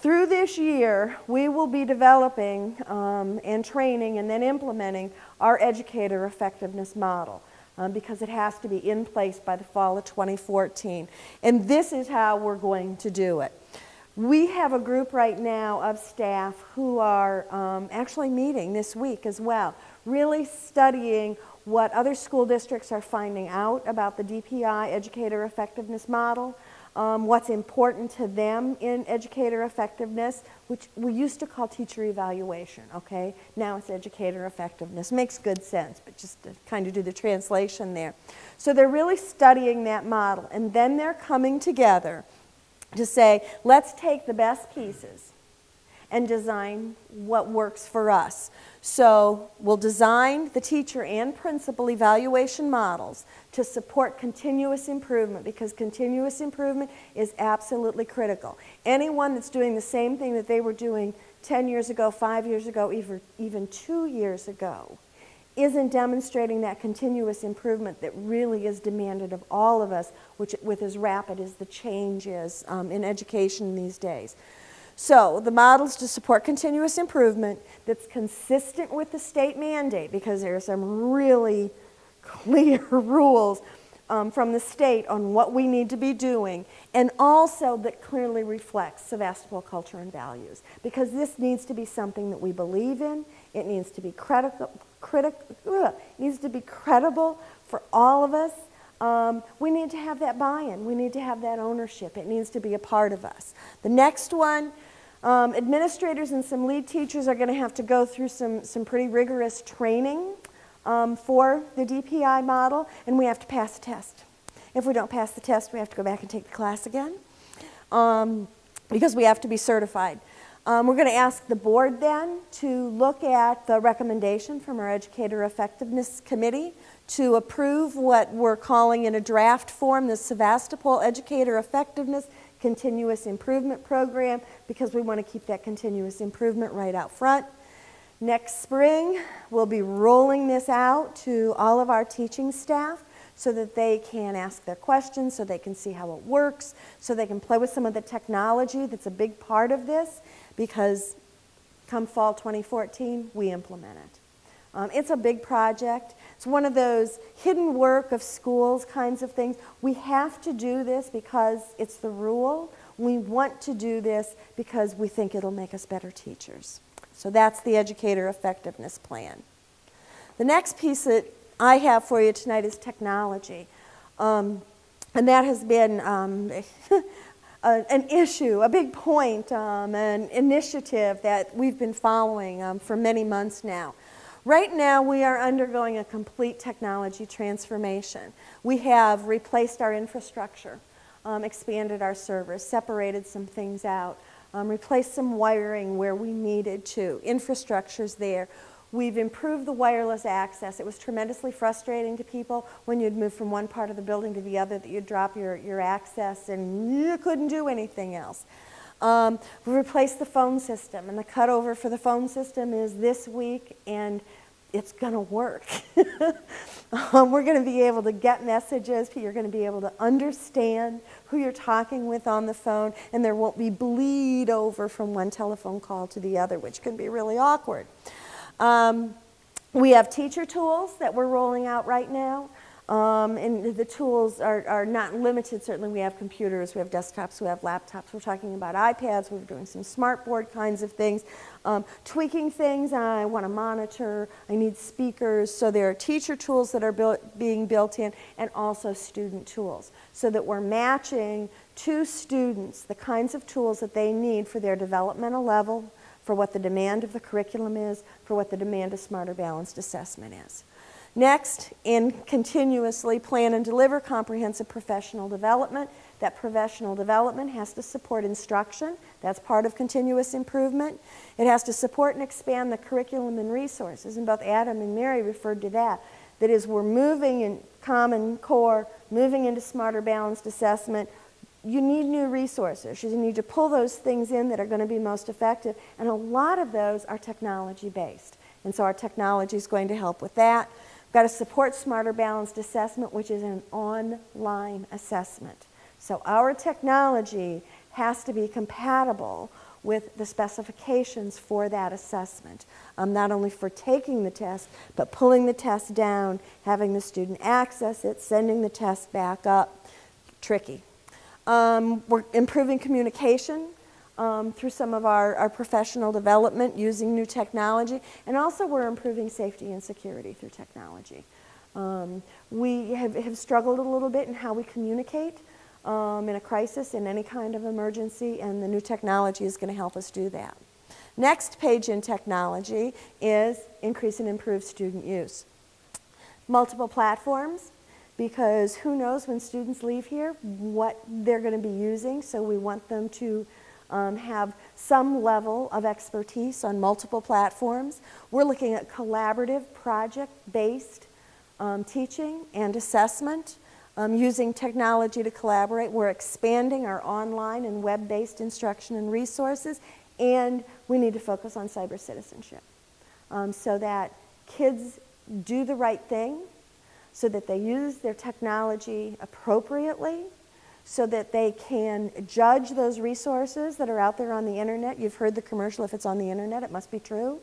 through this year, we will be developing and training and then implementing our educator effectiveness model because it has to be in place by the fall of 2014. And this is how we're going to do it. We have a group right now of staff who are actually meeting this week as well, really studying what other school districts are finding out about the DPI educator effectiveness model, what's important to them in educator effectiveness, which we used to call teacher evaluation, okay? Now it's educator effectiveness. Makes good sense, but just to kind of do the translation there. So they're really studying that model, and then they're coming together to say, let's take the best pieces and design what works for us. So we'll design the teacher and principal evaluation models to support continuous improvement, because continuous improvement is absolutely critical. Anyone that's doing the same thing that they were doing 10 years ago, 5 years ago, even 2 years ago, isn't demonstrating that continuous improvement that really is demanded of all of us, which with as rapid as the change is in education these days. So the models to support continuous improvement that's consistent with the state mandate, because there are some really clear rules from the state on what we need to be doing, and also that clearly reflects Sevastopol culture and values, because this needs to be something that we believe in. It needs to be needs to be credible for all of us. We need to have that buy-in. We need to have that ownership. It needs to be a part of us. The next one, administrators and some lead teachers are going to have to go through some pretty rigorous training for the DPI model, and we have to pass the test. If we don't pass the test, we have to go back and take the class again because we have to be certified. We're going to ask the board then to look at the recommendation from our Educator Effectiveness Committee to approve what we're calling in a draft form the Sevastopol Educator Effectiveness Continuous Improvement Program, because we want to keep that continuous improvement right out front. Next spring, we'll be rolling this out to all of our teaching staff so that they can ask their questions, so they can see how it works, so they can play with some of the technology that's a big part of this, because come fall 2014, we implement it. It's a big project. It's one of those hidden work of schools kinds of things. We have to do this because it's the rule. We want to do this because we think it'll make us better teachers. So that's the Educator Effectiveness Plan. The next piece that I have for you tonight is technology. And that has been an issue, a big point, an initiative that we've been following for many months now. Right now, we are undergoing a complete technology transformation. We have replaced our infrastructure, expanded our servers, separated some things out, replaced some wiring where we needed to. Infrastructure's there. We've improved the wireless access. It was tremendously frustrating to people when you'd move from one part of the building to the other that you'd drop your access and you couldn't do anything else. We replaced the phone system, and the cutover for the phone system is this week, and it's going to work. We're going to be able to get messages. You're going to be able to understand who you're talking with on the phone, and there won't be bleed over from one telephone call to the other, which can be really awkward. We have teacher tools that we're rolling out right now. And the tools are not limited. Certainly we have computers, we have desktops, we have laptops. We're talking about iPads. We're doing some smartboard kinds of things. Tweaking things. I want to monitor. I need speakers. So there are teacher tools that are being built in, and also student tools, so that we're matching to students the kinds of tools that they need for their developmental level, for what the demand of the curriculum is, for what the demand of Smarter Balanced Assessment is. Next, and continuously plan and deliver comprehensive professional development. That professional development has to support instruction. That's part of continuous improvement. It has to support and expand the curriculum and resources, and both Adam and Mary referred to that. That is, we're moving in Common Core, moving into Smarter Balanced Assessment. You need new resources. You need to pull those things in that are going to be most effective, and a lot of those are technology-based. And so our technology is going to help with that. We've got to support Smarter Balanced Assessment, which is an online assessment. So our technology has to be compatible with the specifications for that assessment, not only for taking the test, but pulling the test down, having the student access it, sending the test back up. Tricky. We're improving communication through some of our professional development using new technology, and also we're improving safety and security through technology. We have struggled a little bit in how we communicate in a crisis, in any kind of emergency, and the new technology is going to help us do that. Next page in technology is increase and improve student use. Multiple platforms, because who knows when students leave here what they're going to be using, so we want them to have some level of expertise on multiple platforms. We're looking at collaborative, project-based teaching and assessment, using technology to collaborate. We're expanding our online and web-based instruction and resources, and we need to focus on cyber citizenship so that kids do the right thing, so that they use their technology appropriately, so that they can judge those resources that are out there on the internet. You've heard the commercial, if it's on the internet, it must be true.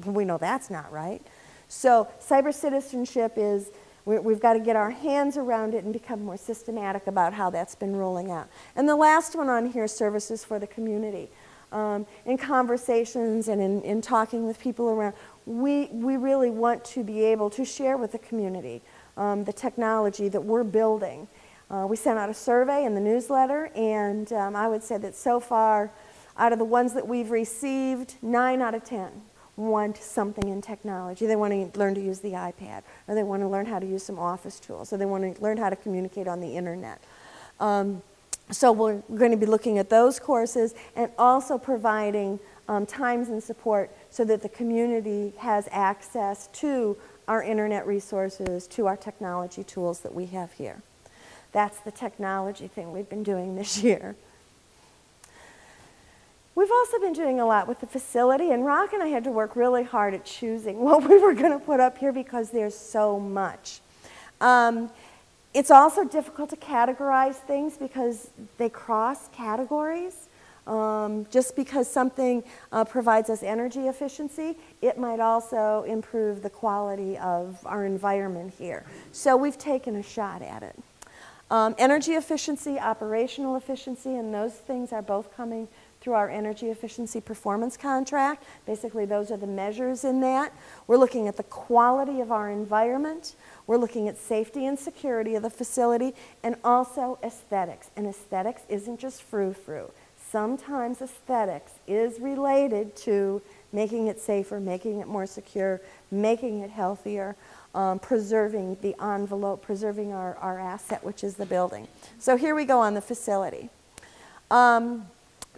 We know that's not right. So cyber citizenship is, we've got to get our hands around it and become more systematic about how that's been rolling out. And the last one on here, services for the community. In conversations and in talking with people around, we really want to be able to share with the community the technology that we're building. We sent out a survey in the newsletter, and I would say that so far, out of the ones that we've received, 9 out of 10 want something in technology. They want to learn to use the iPad, or they want to learn how to use some office tools, or they want to learn how to communicate on the internet. So we're going to be looking at those courses and also providing times and support so that the community has access to our internet resources, to our technology tools that we have here. That's the technology thing we've been doing this year. We've also been doing a lot with the facility, and Rock and I had to work really hard at choosing what we were going to put up here because there's so much. It's also difficult to categorize things because they cross categories. Just because something provides us energy efficiency, it might also improve the quality of our environment here. So we've taken a shot at it. Energy efficiency, operational efficiency, and those things are both coming through our energy efficiency performance contract. Basically, those are the measures in that. We're looking at the quality of our environment. We're looking at safety and security of the facility, and also aesthetics. And aesthetics isn't just frou-frou. Sometimes aesthetics is related to making it safer, making it more secure, making it healthier, preserving the envelope, preserving our asset, which is the building. So here we go on the facility.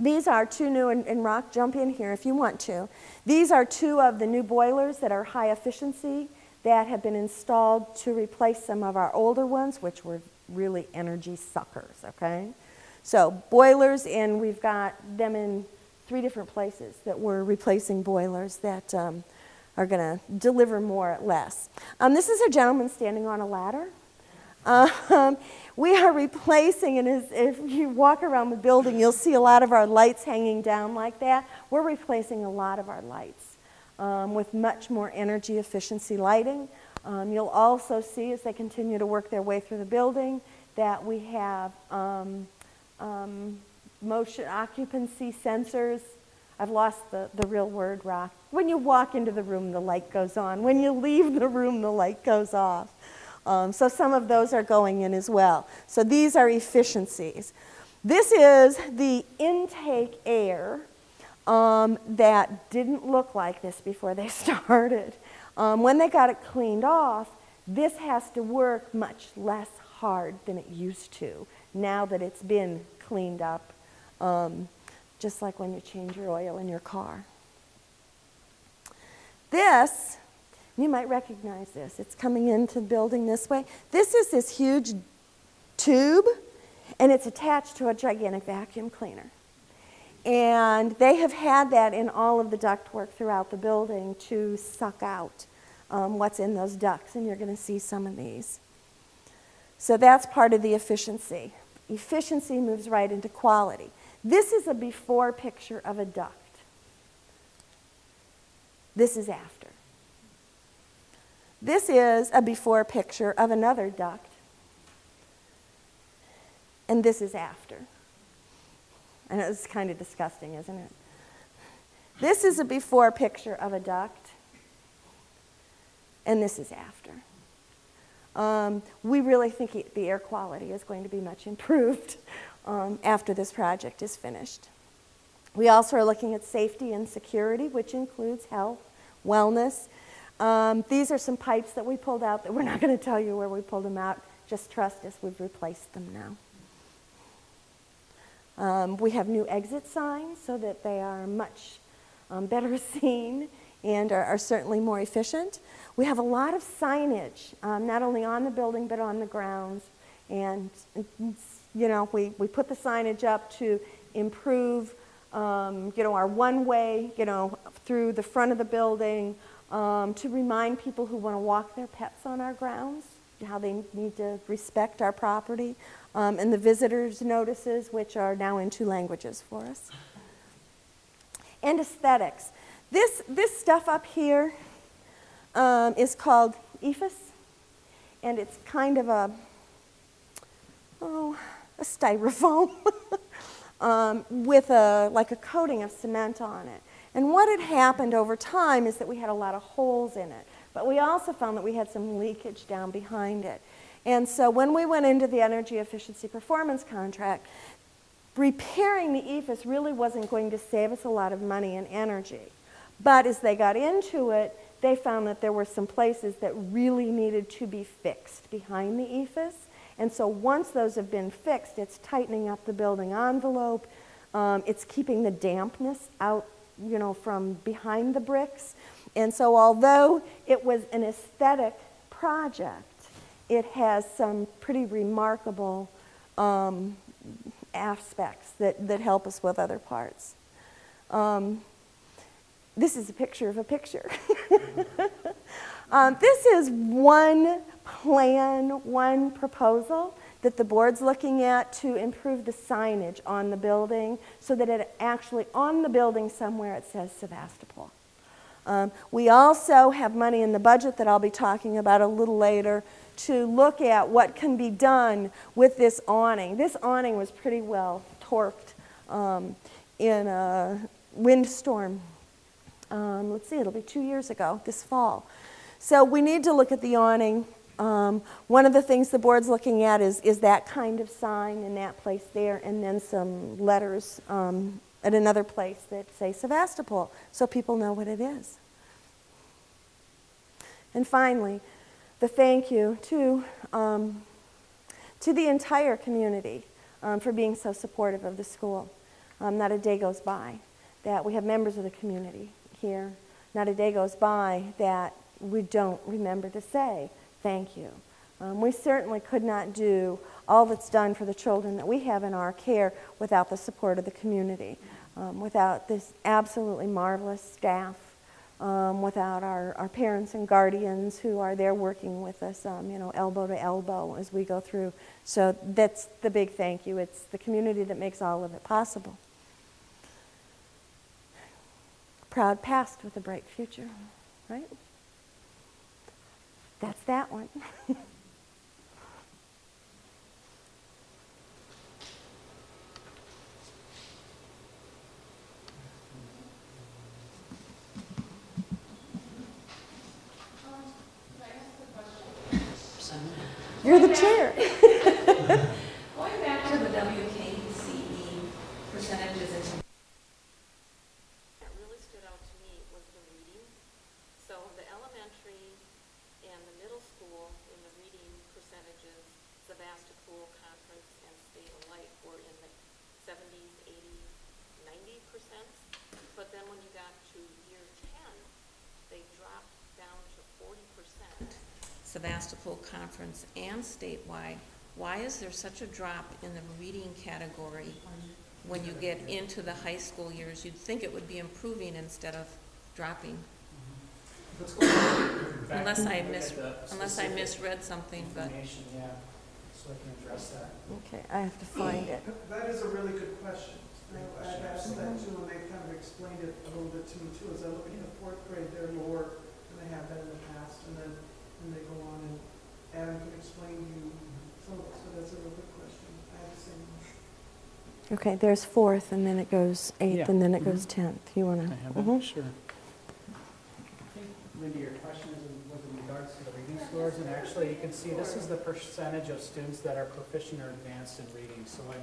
These are 2 new, and Rock, jump in here if you want to. These are 2 of the new boilers that are high efficiency that have been installed to replace some of our older ones, which were really energy suckers, okay? So boilers, and we've got them in 3 different places that we're replacing boilers that are going to deliver more at less. This is a gentleman standing on a ladder. We are replacing, and if you walk around the building, you'll see a lot of our lights hanging down like that. We're replacing a lot of our lights with much more energy efficiency lighting. You'll also see, as they continue to work their way through the building, that we have motion occupancy sensors. I've lost the real word, Rock. When you walk into the room, the light goes on. When you leave the room, the light goes off. So some of those are going in as well. So these are efficiencies. This is the intake air that didn't look like this before they started. When they got it cleaned off, this has to work much less hard than it used to now that it's been cleaned up, just like when you change your oil in your car. This, you might recognize this. It's coming into the building this way. This is this huge tube, and it's attached to a gigantic vacuum cleaner. And they have had that in all of the ductwork throughout the building to suck out what's in those ducts, and you're going to see some of these. So that's part of the efficiency. Efficiency moves right into quality. This is a before picture of a duct. This is after. This is a before picture of another duct. And this is after. And it's kind of disgusting, isn't it? This is a before picture of a duct, and this is after. We really think the air quality is going to be much improved after this project is finished. We also are looking at safety and security, which includes health, wellness. These are some pipes that we pulled out that we're not going to tell you where we pulled them out. Just trust us, we've replaced them now. We have new exit signs so that they are much better seen and are certainly more efficient. We have a lot of signage, not only on the building but on the grounds. And, you know, we put the signage up to improve, you know, our one-way, you know, through the front of the building, to remind people who want to walk their pets on our grounds how they need to respect our property, and the visitors' notices, which are now in 2 languages for us. And aesthetics. This stuff up here is called ephes, and it's kind of a styrofoam with like a coating of cement on it. And what had happened over time is that we had a lot of holes in it, but we also found that we had some leakage down behind it. And so when we went into the energy efficiency performance contract, repairing the ephes really wasn't going to save us a lot of money and energy. But as they got into it, they found that there were some places that really needed to be fixed behind the ephes. And so once those have been fixed, it's tightening up the building envelope. It's keeping the dampness out, you know, from behind the bricks. And so although it was an aesthetic project, it has some pretty remarkable aspects that help us with other parts. This is a picture of a picture. This is one plan, one proposal that the board's looking at to improve the signage on the building so that it actually, on the building somewhere, it says Sevastopol. We also have money in the budget that I'll be talking about a little later to look at what can be done with this awning. This awning was pretty well torqued in a windstorm. Let's see, it'll be 2 years ago, this fall. So we need to look at the awning. One of the things the board's looking at is that kind of sign in that place there, and then some letters at another place that say Sevastopol, so people know what it is. And finally, the thank you to the entire community for being so supportive of the school. Not a day goes by that we have members of the community here. Not a day goes by that we don't remember to say thank you. We certainly could not do all that's done for the children that we have in our care without the support of the community, without this absolutely marvelous staff, without our parents and guardians who are there working with us, you know, elbow to elbow as we go through. So that's the big thank you. It's the community that makes all of it possible. Proud past with a bright future, right? That's that one. You're the chair. Going back to the WKCE percentages, that really stood out to me was the reading. So the elementary and the middle school in the reading percentages, Sevastopol, Conference, and State alike were in the 70s, 80s, 90%. But then when you got to year 10, they dropped down to 40%. Sevastopol, Conference, and statewide. Why is there such a drop in the reading category when you get into the high school years? You'd think it would be improving instead of dropping. Unless I misread something, but. Yeah, so I can address that. Okay, I have to find it. That is a really good question. I've asked that too, and they kind of explained it a little bit to me too. As I look at the 4th grade, they're lower than they have been in the past, and then they go on, and Adam can explain to you some of it. So that's a real good question. I have the same one. Okay, there's 4th, and then it goes 8th, Yeah. and then it goes 10th. You want I to? have that, sure. I think, Linda, your question was in regards to the reading scores, and actually, you can see this is the percentage of students that are proficient or advanced in reading. So in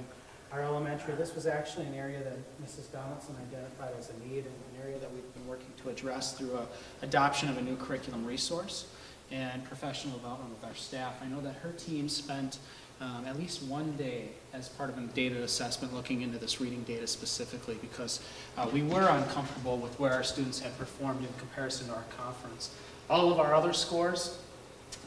our elementary, this was actually an area that Mrs. Donaldson identified as a need, and an area that we've been working to address through adoption of a new curriculum resource and professional development with our staff. I know that her team spent at least one day as part of a data assessment looking into this reading data specifically, because we were uncomfortable with where our students had performed in comparison to our conference. All of our other scores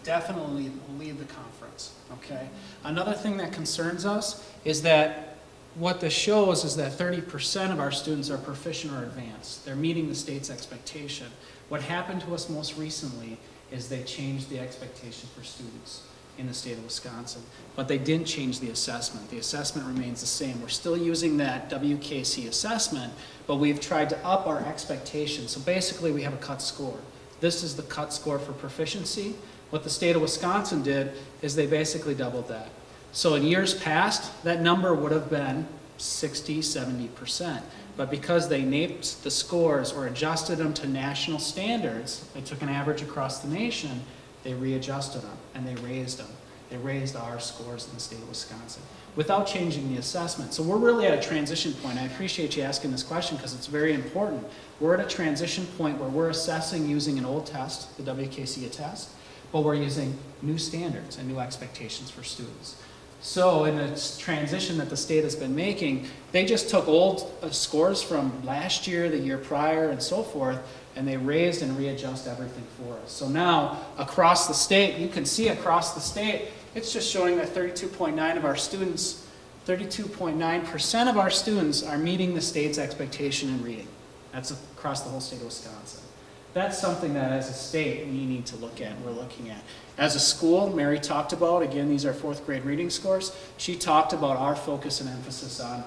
definitely lead the conference, okay? Another thing that concerns us is that what this shows is that 30% of our students are proficient or advanced. They're meeting the state's expectation. What happened to us most recently is they changed the expectation for students in the state of Wisconsin, but they didn't change the assessment. The assessment remains the same. We're still using that WKC assessment, but we've tried to up our expectations. So basically we have a cut score. This is the cut score for proficiency. What the state of Wisconsin did is they basically doubled that. So in years past, that number would have been 60, 70%. But because they naped the scores or adjusted them to national standards, they took an average across the nation, they readjusted them and they raised them. They raised our scores in the state of Wisconsin without changing the assessment. So we're really at a transition point. I appreciate you asking this question because it's very important. We're at a transition point where we're assessing using an old test, the WKC test, but we're using new standards and new expectations for students. So in the transition that the state has been making, they just took old scores from last year, the year prior, and so forth, and they raised and readjust everything for us. So now, across the state, you can see across the state, it's just showing that 32.9% of our students, 32.9% of our students are meeting the state's expectation in reading. That's across the whole state of Wisconsin. That's something that as a state we need to look at, we're looking at. As a school, Mary talked about, again, these are 4th grade reading scores. She talked about our focus and emphasis on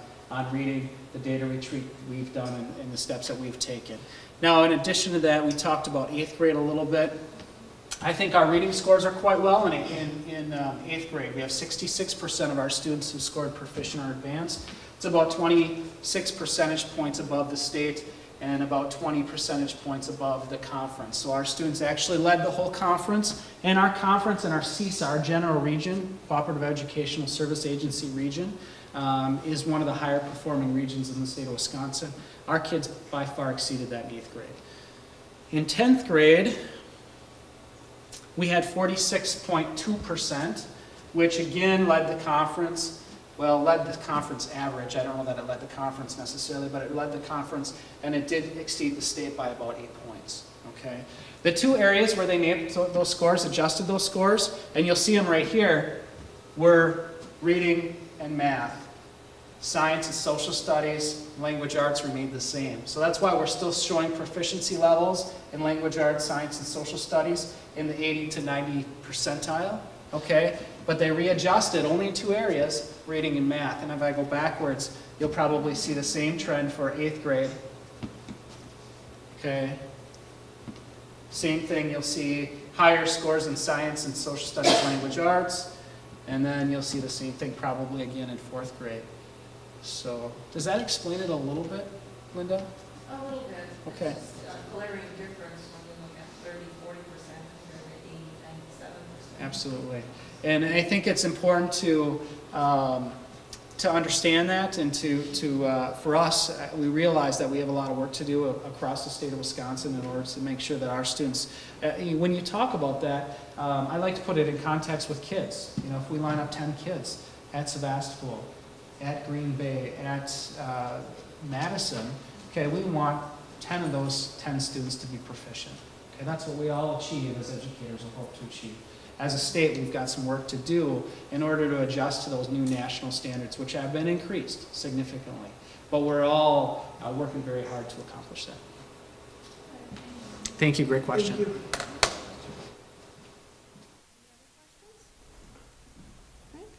reading, the data retreat we've done and the steps that we've taken. Now, in addition to that, we talked about 8th grade a little bit. I think our reading scores are quite well in 8th grade. We have 66% of our students who scored proficient or advanced. It's about 26 percentage points above the state and about 20 percentage points above the conference. So our students actually led the whole conference, and our conference and our CESA, our general region, Cooperative Educational Service Agency region, is one of the higher performing regions in the state of Wisconsin. Our kids by far exceeded that in 8th grade. In 10th grade, we had 46.2%, which again led the conference. Well, led the conference average. I don't know that it led the conference necessarily, but it led the conference, and it did exceed the state by about 8 points, okay? The two areas where they named those scores, adjusted those scores, and you'll see them right here, were reading and math. Science and social studies, language arts remained the same. So that's why we're still showing proficiency levels in language arts, science, and social studies in the 80 to 90 percentile, okay? But they readjusted only in 2 areas, reading and math. And if I go backwards, you'll probably see the same trend for 8th grade. Okay. Same thing, you'll see higher scores in science and social studies, language arts. And then you'll see the same thing probably again in 4th grade. So, does that explain it a little bit, Linda? A little bit. Okay. It's just a glaring difference when you look at 30, 40% compared to 80, 97%. Absolutely. And I think it's important to understand that, and for us, we realize that we have a lot of work to do across the state of Wisconsin in order to make sure that our students, when you talk about that, I like to put it in context with kids. You know, if we line up 10 kids at Sevastopol, at Green Bay, at Madison, okay, we want 10 of those 10 students to be proficient. Okay, that's what we all achieve as educators and hope to achieve. As a state, we've got some work to do in order to adjust to those new national standards, which have been increased significantly. But we're all working very hard to accomplish that. Thank you, great question. Thank you.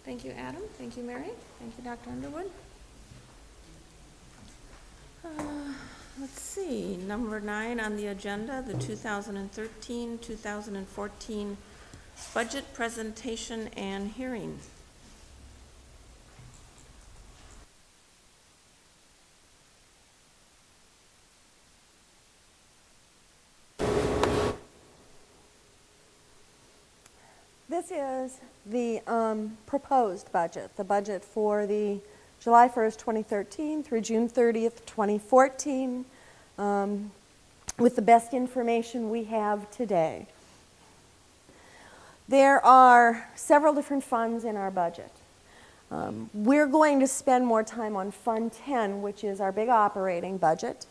Thank you, Adam. Thank you, Mary. Thank you, Dr. Underwood. Let's see, number 9 on the agenda, the 2013-2014 budget presentation and hearing. This is the proposed budget, the budget for the July 1st, 2013 through June 30th, 2014, with the best information we have today. There are several different funds in our budget. We're going to spend more time on Fund 10, which is our big operating budget,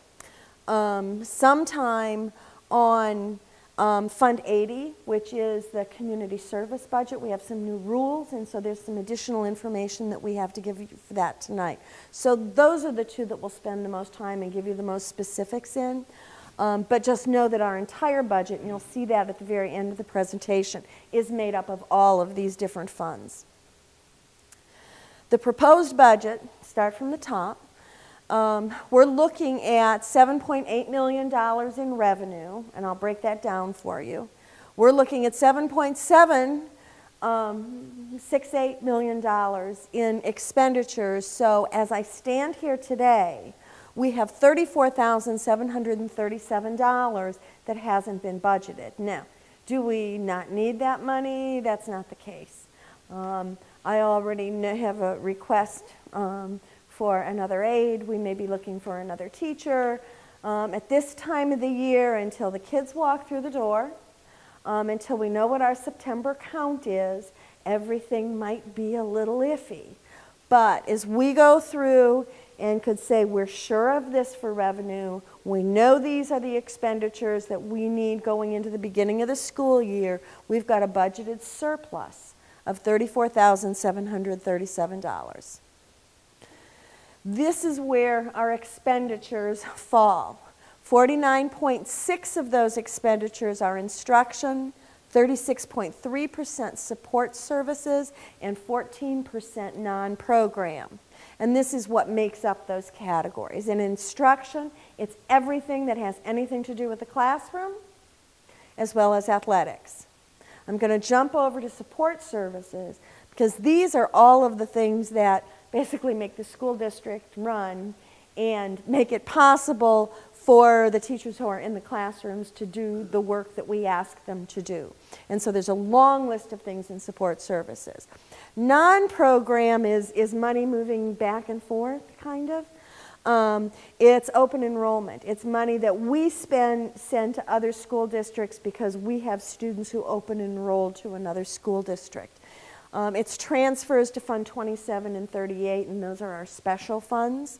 sometime on Fund 80, which is the community service budget. We have some new rules, and so there's some additional information that we have to give you for that tonight. So those are the two that we'll spend the most time and give you the most specifics in. But just know that our entire budget, and you'll see that at the very end of the presentation, is made up of all of these different funds. The proposed budget, start from the top, we're looking at $7.8 million in revenue, and I'll break that down for you. We're looking at $7.768 million in expenditures. So as I stand here today, we have $34,737 that hasn't been budgeted. Now, do we not need that money? That's not the case. I already have a request for another aide. We may be looking for another teacher. At this time of the year, until the kids walk through the door, until we know what our September count is, everything might be a little iffy. But as we go through and could say we're sure of this for revenue, we know these are the expenditures that we need going into the beginning of the school year, we've got a budgeted surplus of $34,737. This is where our expenditures fall. 49.6% of those expenditures are instruction, 36.3% support services, and 14% non-program. And this is what makes up those categories. In instruction, it's everything that has anything to do with the classroom, as well as athletics. I'm going to jump over to support services, because these are all of the things that basically make the school district run and make it possible for the teachers who are in the classrooms to do the work that we ask them to do. And so there's a long list of things in support services. Non-program is money moving back and forth, kind of. It's open enrollment. It's money that we send to other school districts because we have students who open enroll to another school district. It's transfers to Fund 27 and 38, and those are our special funds.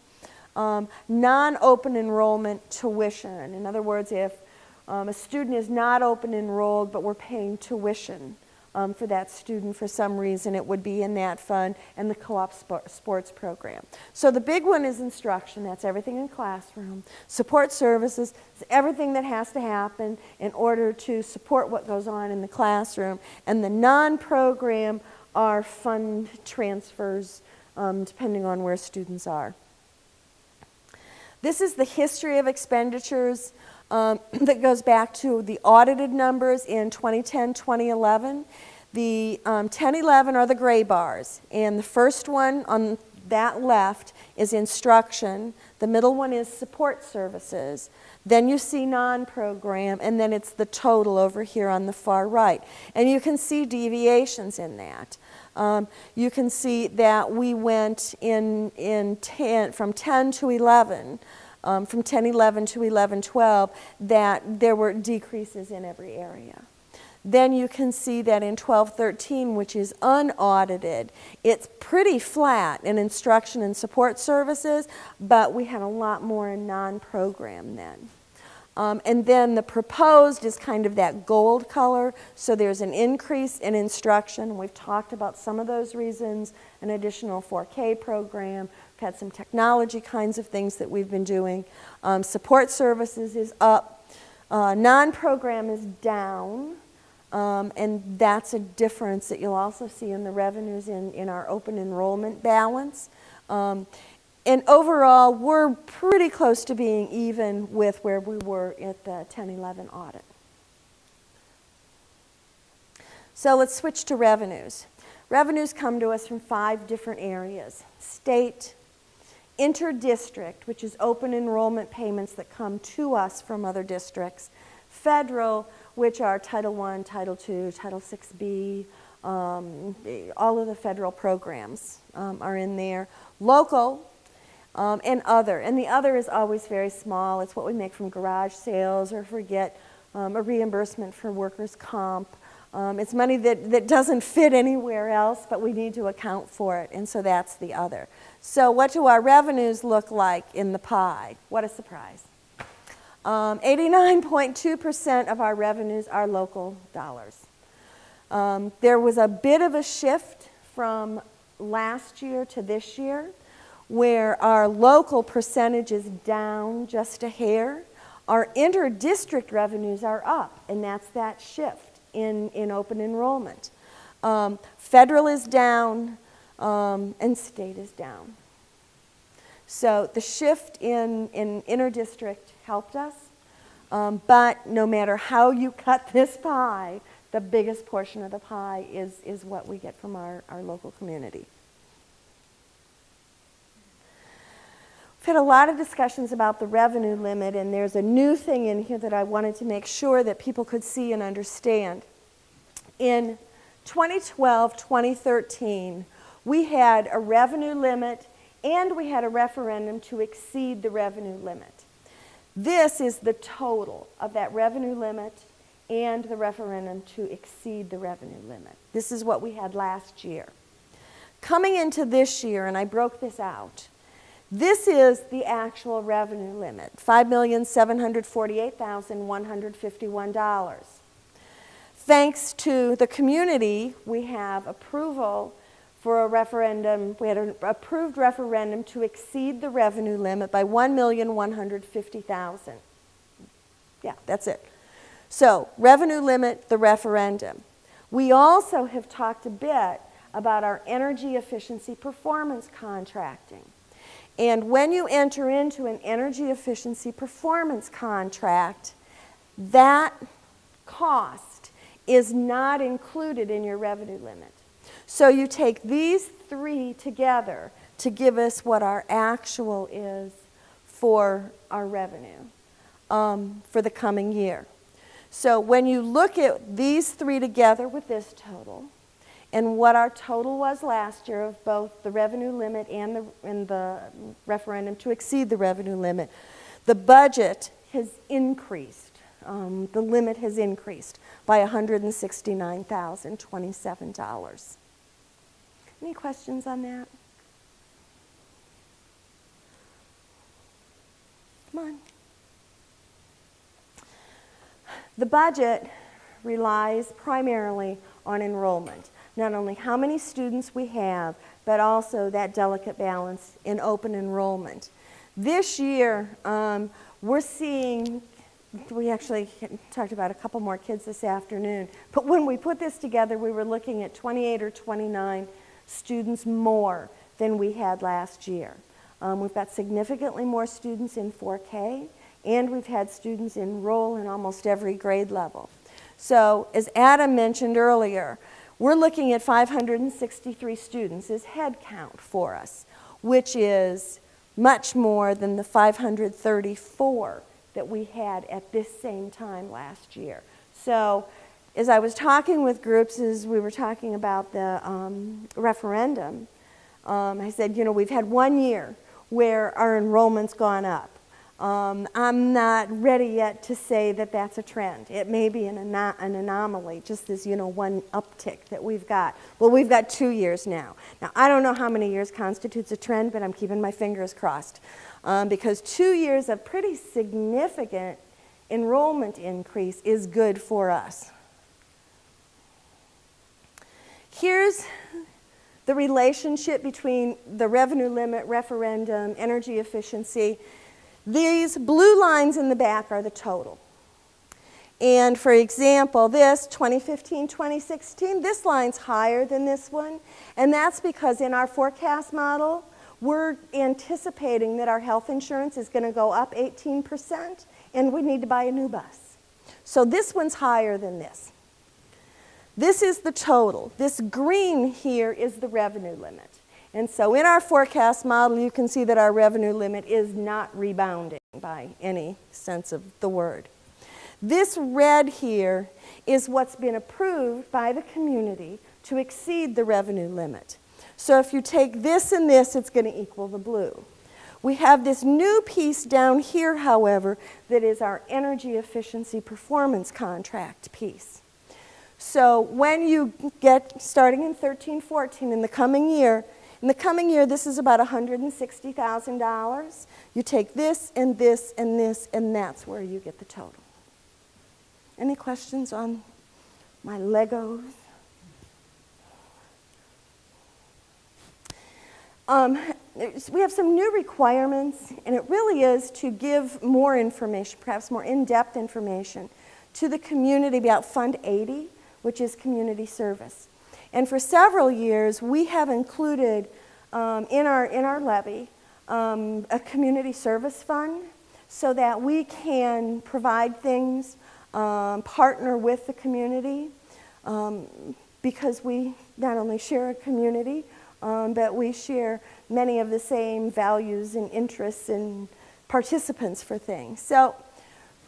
Non-open enrollment tuition. In other words, if a student is not open enrolled, but we're paying tuition for that student for some reason, it would be in that fund, and the co-op sports program. So the big one is instruction. That's everything in classroom. Support services is everything that has to happen in order to support what goes on in the classroom. And the non-program are fund transfers depending on where students are. This is the history of expenditures that goes back to the audited numbers in 2010, 2011. The 10, 11 are the gray bars, and the first one on that left is instruction. The middle one is support services. Then you see non-program, and then it's the total over here on the far right. And you can see deviations in that. You can see that we went from 10 to 11, from 10, 11 to 11, 12, that there were decreases in every area. Then you can see that in 12, 13, which is unaudited, it's pretty flat in instruction and support services, but we had a lot more in non-program then. And then the proposed is kind of that gold color, so there's an increase in instruction. We've talked about some of those reasons, an additional 4K program. We've had some technology kinds of things that we've been doing. Support services is up. Non-program is down. And that's a difference that you'll also see in the revenues in our open enrollment balance. And overall, we're pretty close to being even with where we were at the 10-11 audit. So let's switch to revenues. Revenues come to us from 5 different areas. State, interdistrict, which is open enrollment payments that come to us from other districts. Federal, which are Title I, Title II, Title VI-B, all of the federal programs are in there. Local and other. And the other is always very small. It's what we make from garage sales, or if we get a reimbursement for workers' comp. It's money that doesn't fit anywhere else, but we need to account for it, and so that's the other. So what do our revenues look like in the pie? What a surprise. 89.2% of our revenues are local dollars. There was a bit of a shift from last year to this year, where our local percentage is down just a hair. Our inter-district revenues are up, and that's that shift in open enrollment. Federal is down, and state is down. So the shift in inter-district helped us, but no matter how you cut this pie, the biggest portion of the pie is what we get from our local community. We've had a lot of discussions about the revenue limit, and there's a new thing in here that I wanted to make sure that people could see and understand. In 2012-2013, we had a revenue limit and we had a referendum to exceed the revenue limit. This is the total of that revenue limit and the referendum to exceed the revenue limit. This is what we had last year. Coming into this year, and I broke this out, this is the actual revenue limit, $5,748,151. Thanks to the community, we have approval for a referendum. We had an approved referendum to exceed the revenue limit by $1,150,000. Yeah, that's it. So, revenue limit, the referendum. We also have talked a bit about our energy efficiency performance contracting. And when you enter into an energy efficiency performance contract, that cost is not included in your revenue limit. So you take these three together to give us what our actual is for our revenue for the coming year. So when you look at these three together with this total, and what our total was last year of both the revenue limit and the referendum to exceed the revenue limit, the budget has increased. The limit has increased by $169,027. Any questions on that? Come on. The budget relies primarily on enrollment. Not only how many students we have, but also that delicate balance in open enrollment. This year, we're seeing, we actually talked about a couple more kids this afternoon, but when we put this together, we were looking at 28 or 29 students more than we had last year. We've got significantly more students in 4K, and we've had students enroll in almost every grade level. So, as Adam mentioned earlier, we're looking at 563 students as head count for us, which is much more than the 534 that we had at this same time last year. So, as I was talking with groups, as we were talking about the referendum, I said, you know, we've had 1 year where our enrollment's gone up. I'm not ready yet to say that that's a trend. It may be an anomaly, just as, you know, one uptick that we've got. Well, we've got 2 years now. Now, I don't know how many years constitutes a trend, but I'm keeping my fingers crossed. Because 2 years of pretty significant enrollment increase is good for us. Here's the relationship between the revenue limit, referendum, energy efficiency. These blue lines in the back are the total. And for example, this 2015-2016, this line's higher than this one. And that's because in our forecast model, we're anticipating that our health insurance is going to go up 18% and we need to buy a new bus. So this one's higher than this. This is the total. This green here is the revenue limit. And so in our forecast model, you can see that our revenue limit is not rebounding by any sense of the word. This red here is what's been approved by the community to exceed the revenue limit. So if you take this and this, it's going to equal the blue. We have this new piece down here, however, that is our energy efficiency performance contract piece. So when you get, starting in 13-14, in the coming year, this is about $160,000. You take this and this and this, and that's where you get the total. Any questions on my Legos? We have some new requirements, and it really is to give more information, perhaps more in-depth information, to the community about Fund 80, which is community service. And for several years, we have included in our levy a community service fund so that we can provide things, partner with the community, because we not only share a community, but we share many of the same values and interests and participants for things. So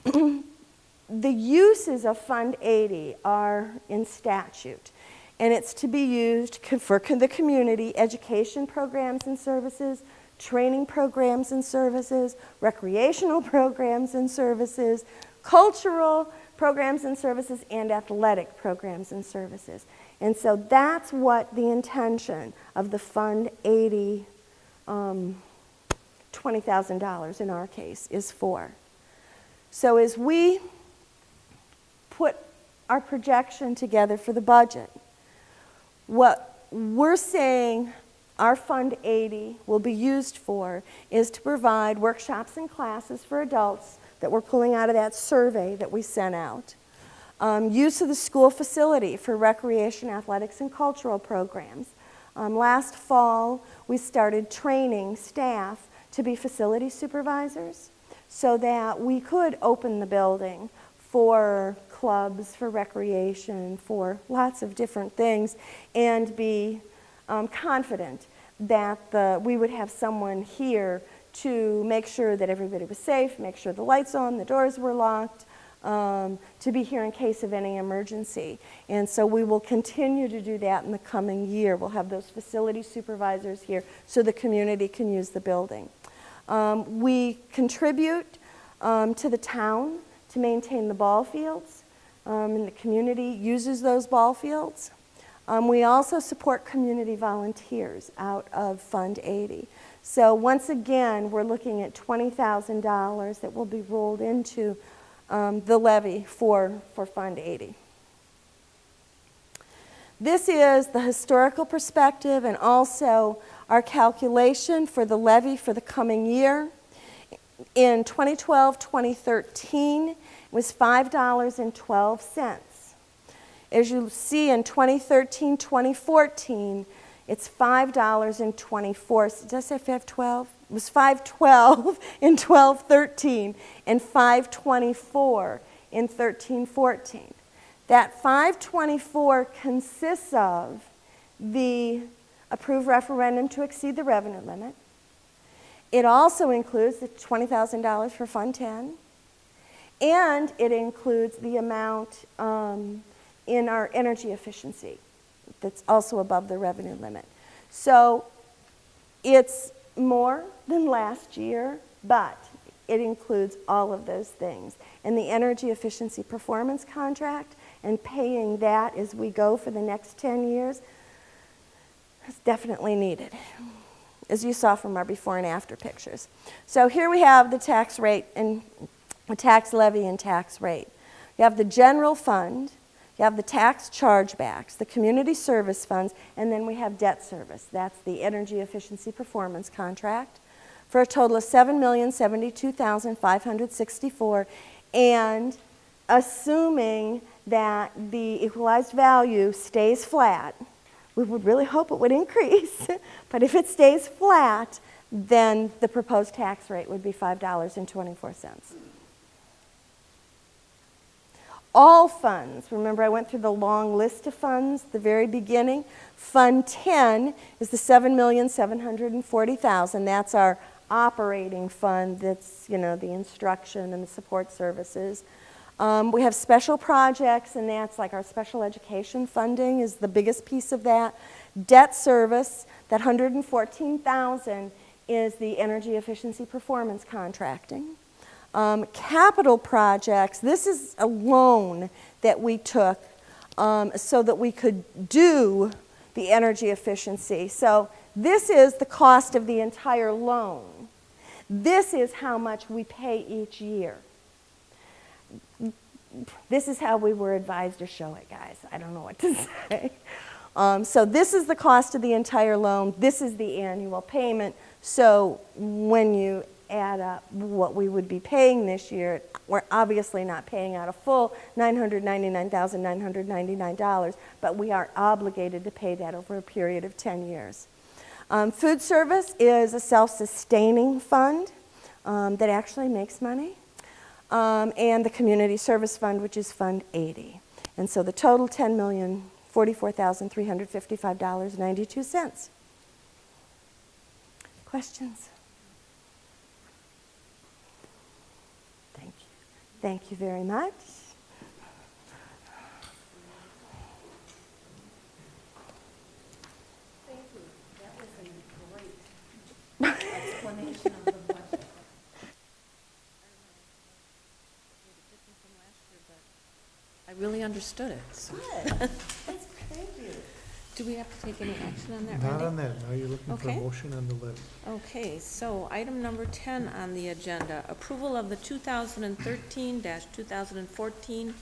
the uses of Fund 80 are in statute, and it's to be used for the community, education programs and services, training programs and services, recreational programs and services, cultural programs and services, and athletic programs and services. And so that's what the intention of the Fund 80, $20,000 in our case, is for. So as we put our projection together for the budget, what we're saying our Fund 80 will be used for is to provide workshops and classes for adults that we're pulling out of that survey that we sent out. Use of the school facility for recreation, athletics, and cultural programs. Last fall, we started training staff to be facility supervisors so that we could open the building for clubs, for recreation, for lots of different things, and be confident that we would have someone here to make sure that everybody was safe, make sure the lights on, the doors were locked, to be here in case of any emergency. And so we will continue to do that in the coming year. We'll have those facility supervisors here so the community can use the building. We contribute to the town to maintain the ball fields, and the community uses those ball fields. We also support community volunteers out of Fund 80. So once again, we're looking at $20,000 that will be rolled into the levy for Fund 80. This is the historical perspective and also our calculation for the levy for the coming year. In 2012-2013, it was $5.12. As you see in 2013-2014, it's $5.24. Did I say 512? It was $5.12 in 12-13 and $5.24 in 13-14. That $5.24 consists of the approved referendum to exceed the revenue limit. It also includes the $20,000 for Fund 10, and it includes the amount in our energy efficiency that's also above the revenue limit. So it's more than last year, but it includes all of those things. And the energy efficiency performance contract and paying that as we go for the next 10 years is definitely needed, as you saw from our before and after pictures. So here we have the tax rate and the tax levy and tax rate. You have the general fund, you have the tax chargebacks, the community service funds, and then we have debt service. That's the energy efficiency performance contract for a total of $7,072,564. And assuming that the equalized value stays flat, we would really hope it would increase, but if it stays flat, then the proposed tax rate would be $5.24. All funds, remember I went through the long list of funds at the very beginning. Fund 10 is the $7,740,000. That's our operating fund. That's, the instruction and the support services. We have special projects, and that's like our special education funding is the biggest piece of that. Debt service, that $114,000 is the energy efficiency performance contracting. Capital projects, this is a loan that we took so that we could do the energy efficiency. So this is the cost of the entire loan. This is how much we pay each year. This is how we were advised to show it, guys. I don't know what to say. So this is the cost of the entire loan. This is the annual payment. So when you add up what we would be paying this year, we're obviously not paying out a full $999,999, but we are obligated to pay that over a period of 10 years. Food service is a self-sustaining fund that actually makes money. And the community service fund, which is Fund 80. And so the total $10,044,355.92. Questions? Thank you. Thank you very much. Thank you. That was a great explanation of the budget. I really understood it. So. Good. Thank you. Do we have to take any action on that, Not Randy? on that, now you're looking for a Okay. motion on the levy. Okay, so item number 10 on the agenda, approval of the 2013-2014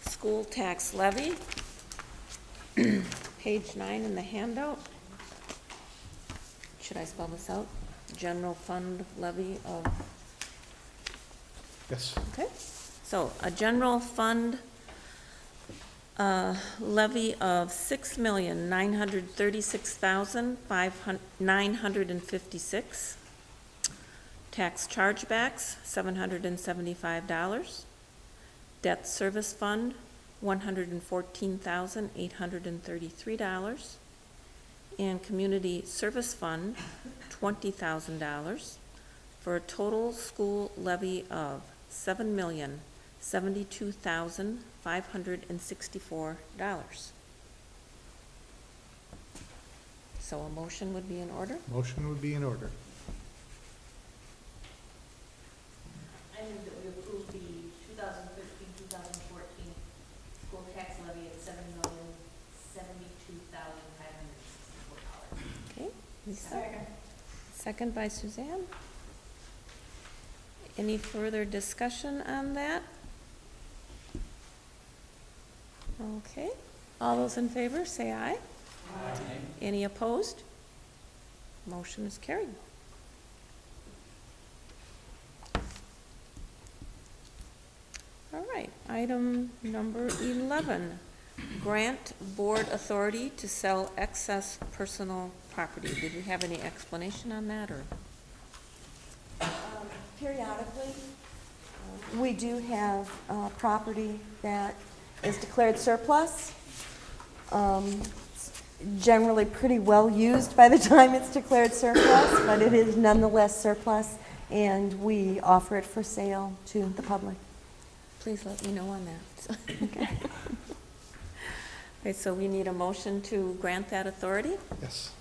school tax levy. Page 9 in the handout. Should I spell this out? General fund levy of, Yes. okay. So a general fund levy of $6,936,956. Tax chargebacks, $775. Debt service fund, $114,833. And community service fund, $20,000, for a total school levy of $7,072,564. So a motion would be in order? Motion would be in order. I move that we approve the 2013-2014 school tax levy at $7,072,564. Okay, Lisa? Second by Suzanne. Any further discussion on that? Okay, all those in favor, say aye. Aye. Any opposed? Motion is carried. All right, item number 11, grant board authority to sell excess personal property. Did we have any explanation on that, or? Periodically, we do have property that is declared surplus. It's generally pretty well used by the time it's declared surplus, but it is nonetheless surplus, and we offer it for sale to the public. Please let me know on that. Okay. Okay, so we need a motion to grant that authority? Yes.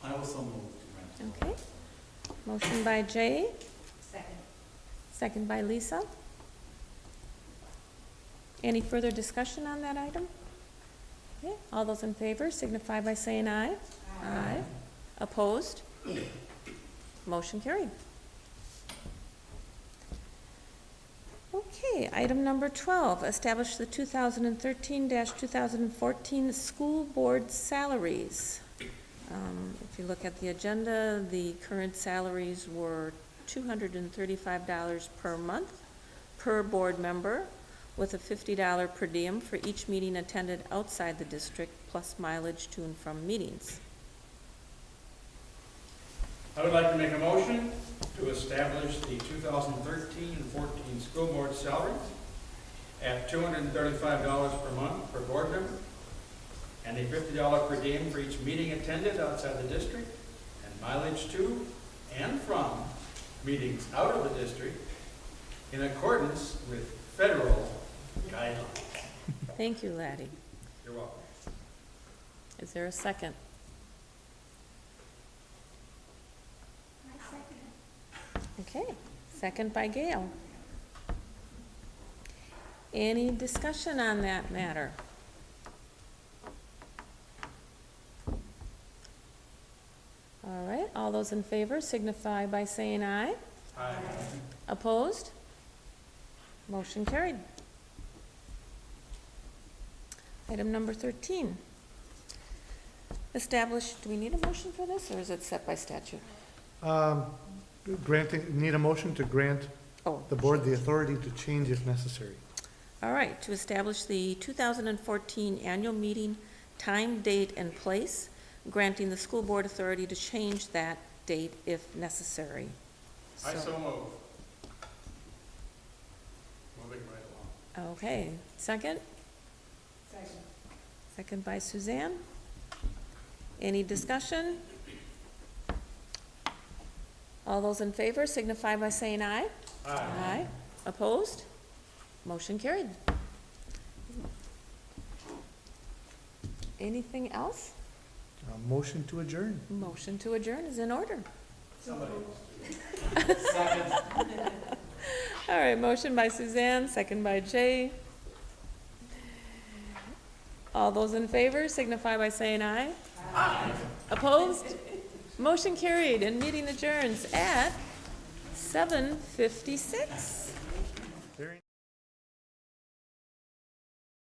I also move to grant. Okay. Motion by Jay, Second. second by Lisa. Any further discussion on that item? Okay, all those in favor signify by saying aye. Aye. Opposed? Motion carried. Okay, item number 12, establish the 2013-2014 school board salaries. If you look at the agenda, the current salaries were $235 per month per board member, with a $50 per diem for each meeting attended outside the district, plus mileage to and from meetings. I would like to make a motion to establish the 2013 and 14 school board salaries at $235 per month per board member, and a $50 per diem for each meeting attended outside the district, and mileage to and from meetings out of the district, in accordance with federal guidelines. Thank you, Laddie. You're welcome. Is there a second? Okay, second by Gail. Any discussion on that matter? All right, all those in favor signify by saying aye. Aye. Opposed? Motion carried. Item number 13. Establish, do we need a motion for this, or is it set by statute? Need a motion to grant Oh, the board the authority to change if necessary. all right, to establish the 2014 annual meeting, time, date, and place, granting the school board authority to change that date if necessary. I so move. Moving right along. Okay, second? Second. Second by Suzanne. Any discussion? All those in favor signify by saying aye. Aye. Aye. Opposed? Motion carried. Anything else? Motion to adjourn. Motion to adjourn is in order. Somebody. All right, motion by Suzanne, second by Jay. All those in favor signify by saying aye. Aye. Opposed? Motion carried, and meeting adjourns at 7:56.